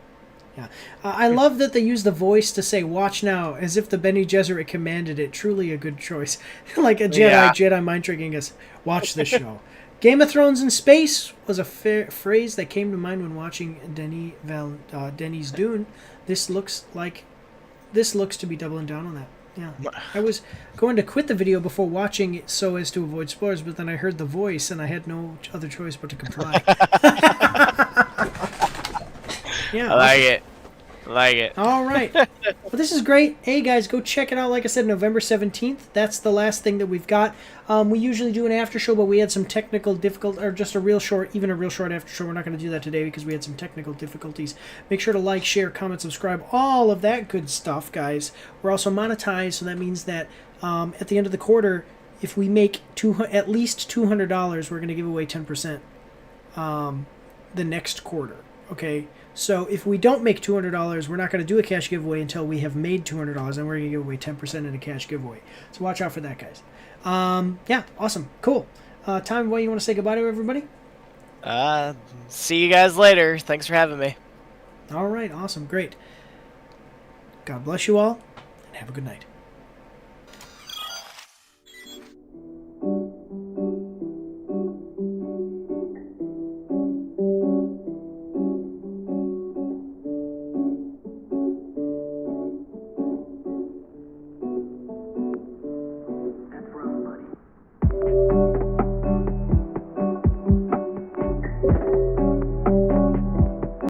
Yeah, I love that they use the voice to say "Watch now," as if the Bene Gesserit commanded it. Truly a good choice, like a Jedi mind tricking us. Watch this show. Game of Thrones in space was a phrase that came to mind when watching Denis Dune. This looks to be doubling down on that. Yeah, I was going to quit the video before watching it so as to avoid spoilers, but then I heard the voice and I had no other choice but to comply. Yeah, I like it. All right. Well, this is great. Hey, guys, go check it out. Like I said, November 17th. That's the last thing that we've got. We usually do an after show, but we had some technical difficulties, or just a real short after show. We're not going to do that today because we had some technical difficulties. Make sure to like, share, comment, subscribe, all of that good stuff, guys. We're also monetized, so that means that at the end of the quarter, if we make at least $200, we're going to give away 10% the next quarter. Okay? So if we don't make $200, we're not going to do a cash giveaway until we have made $200, and we're going to give away 10% in a cash giveaway. So watch out for that, guys. Yeah, awesome. Cool. Tom, what, you want to say goodbye to everybody? See you guys later. Thanks for having me. All right, awesome. Great. God bless you all, and have a good night.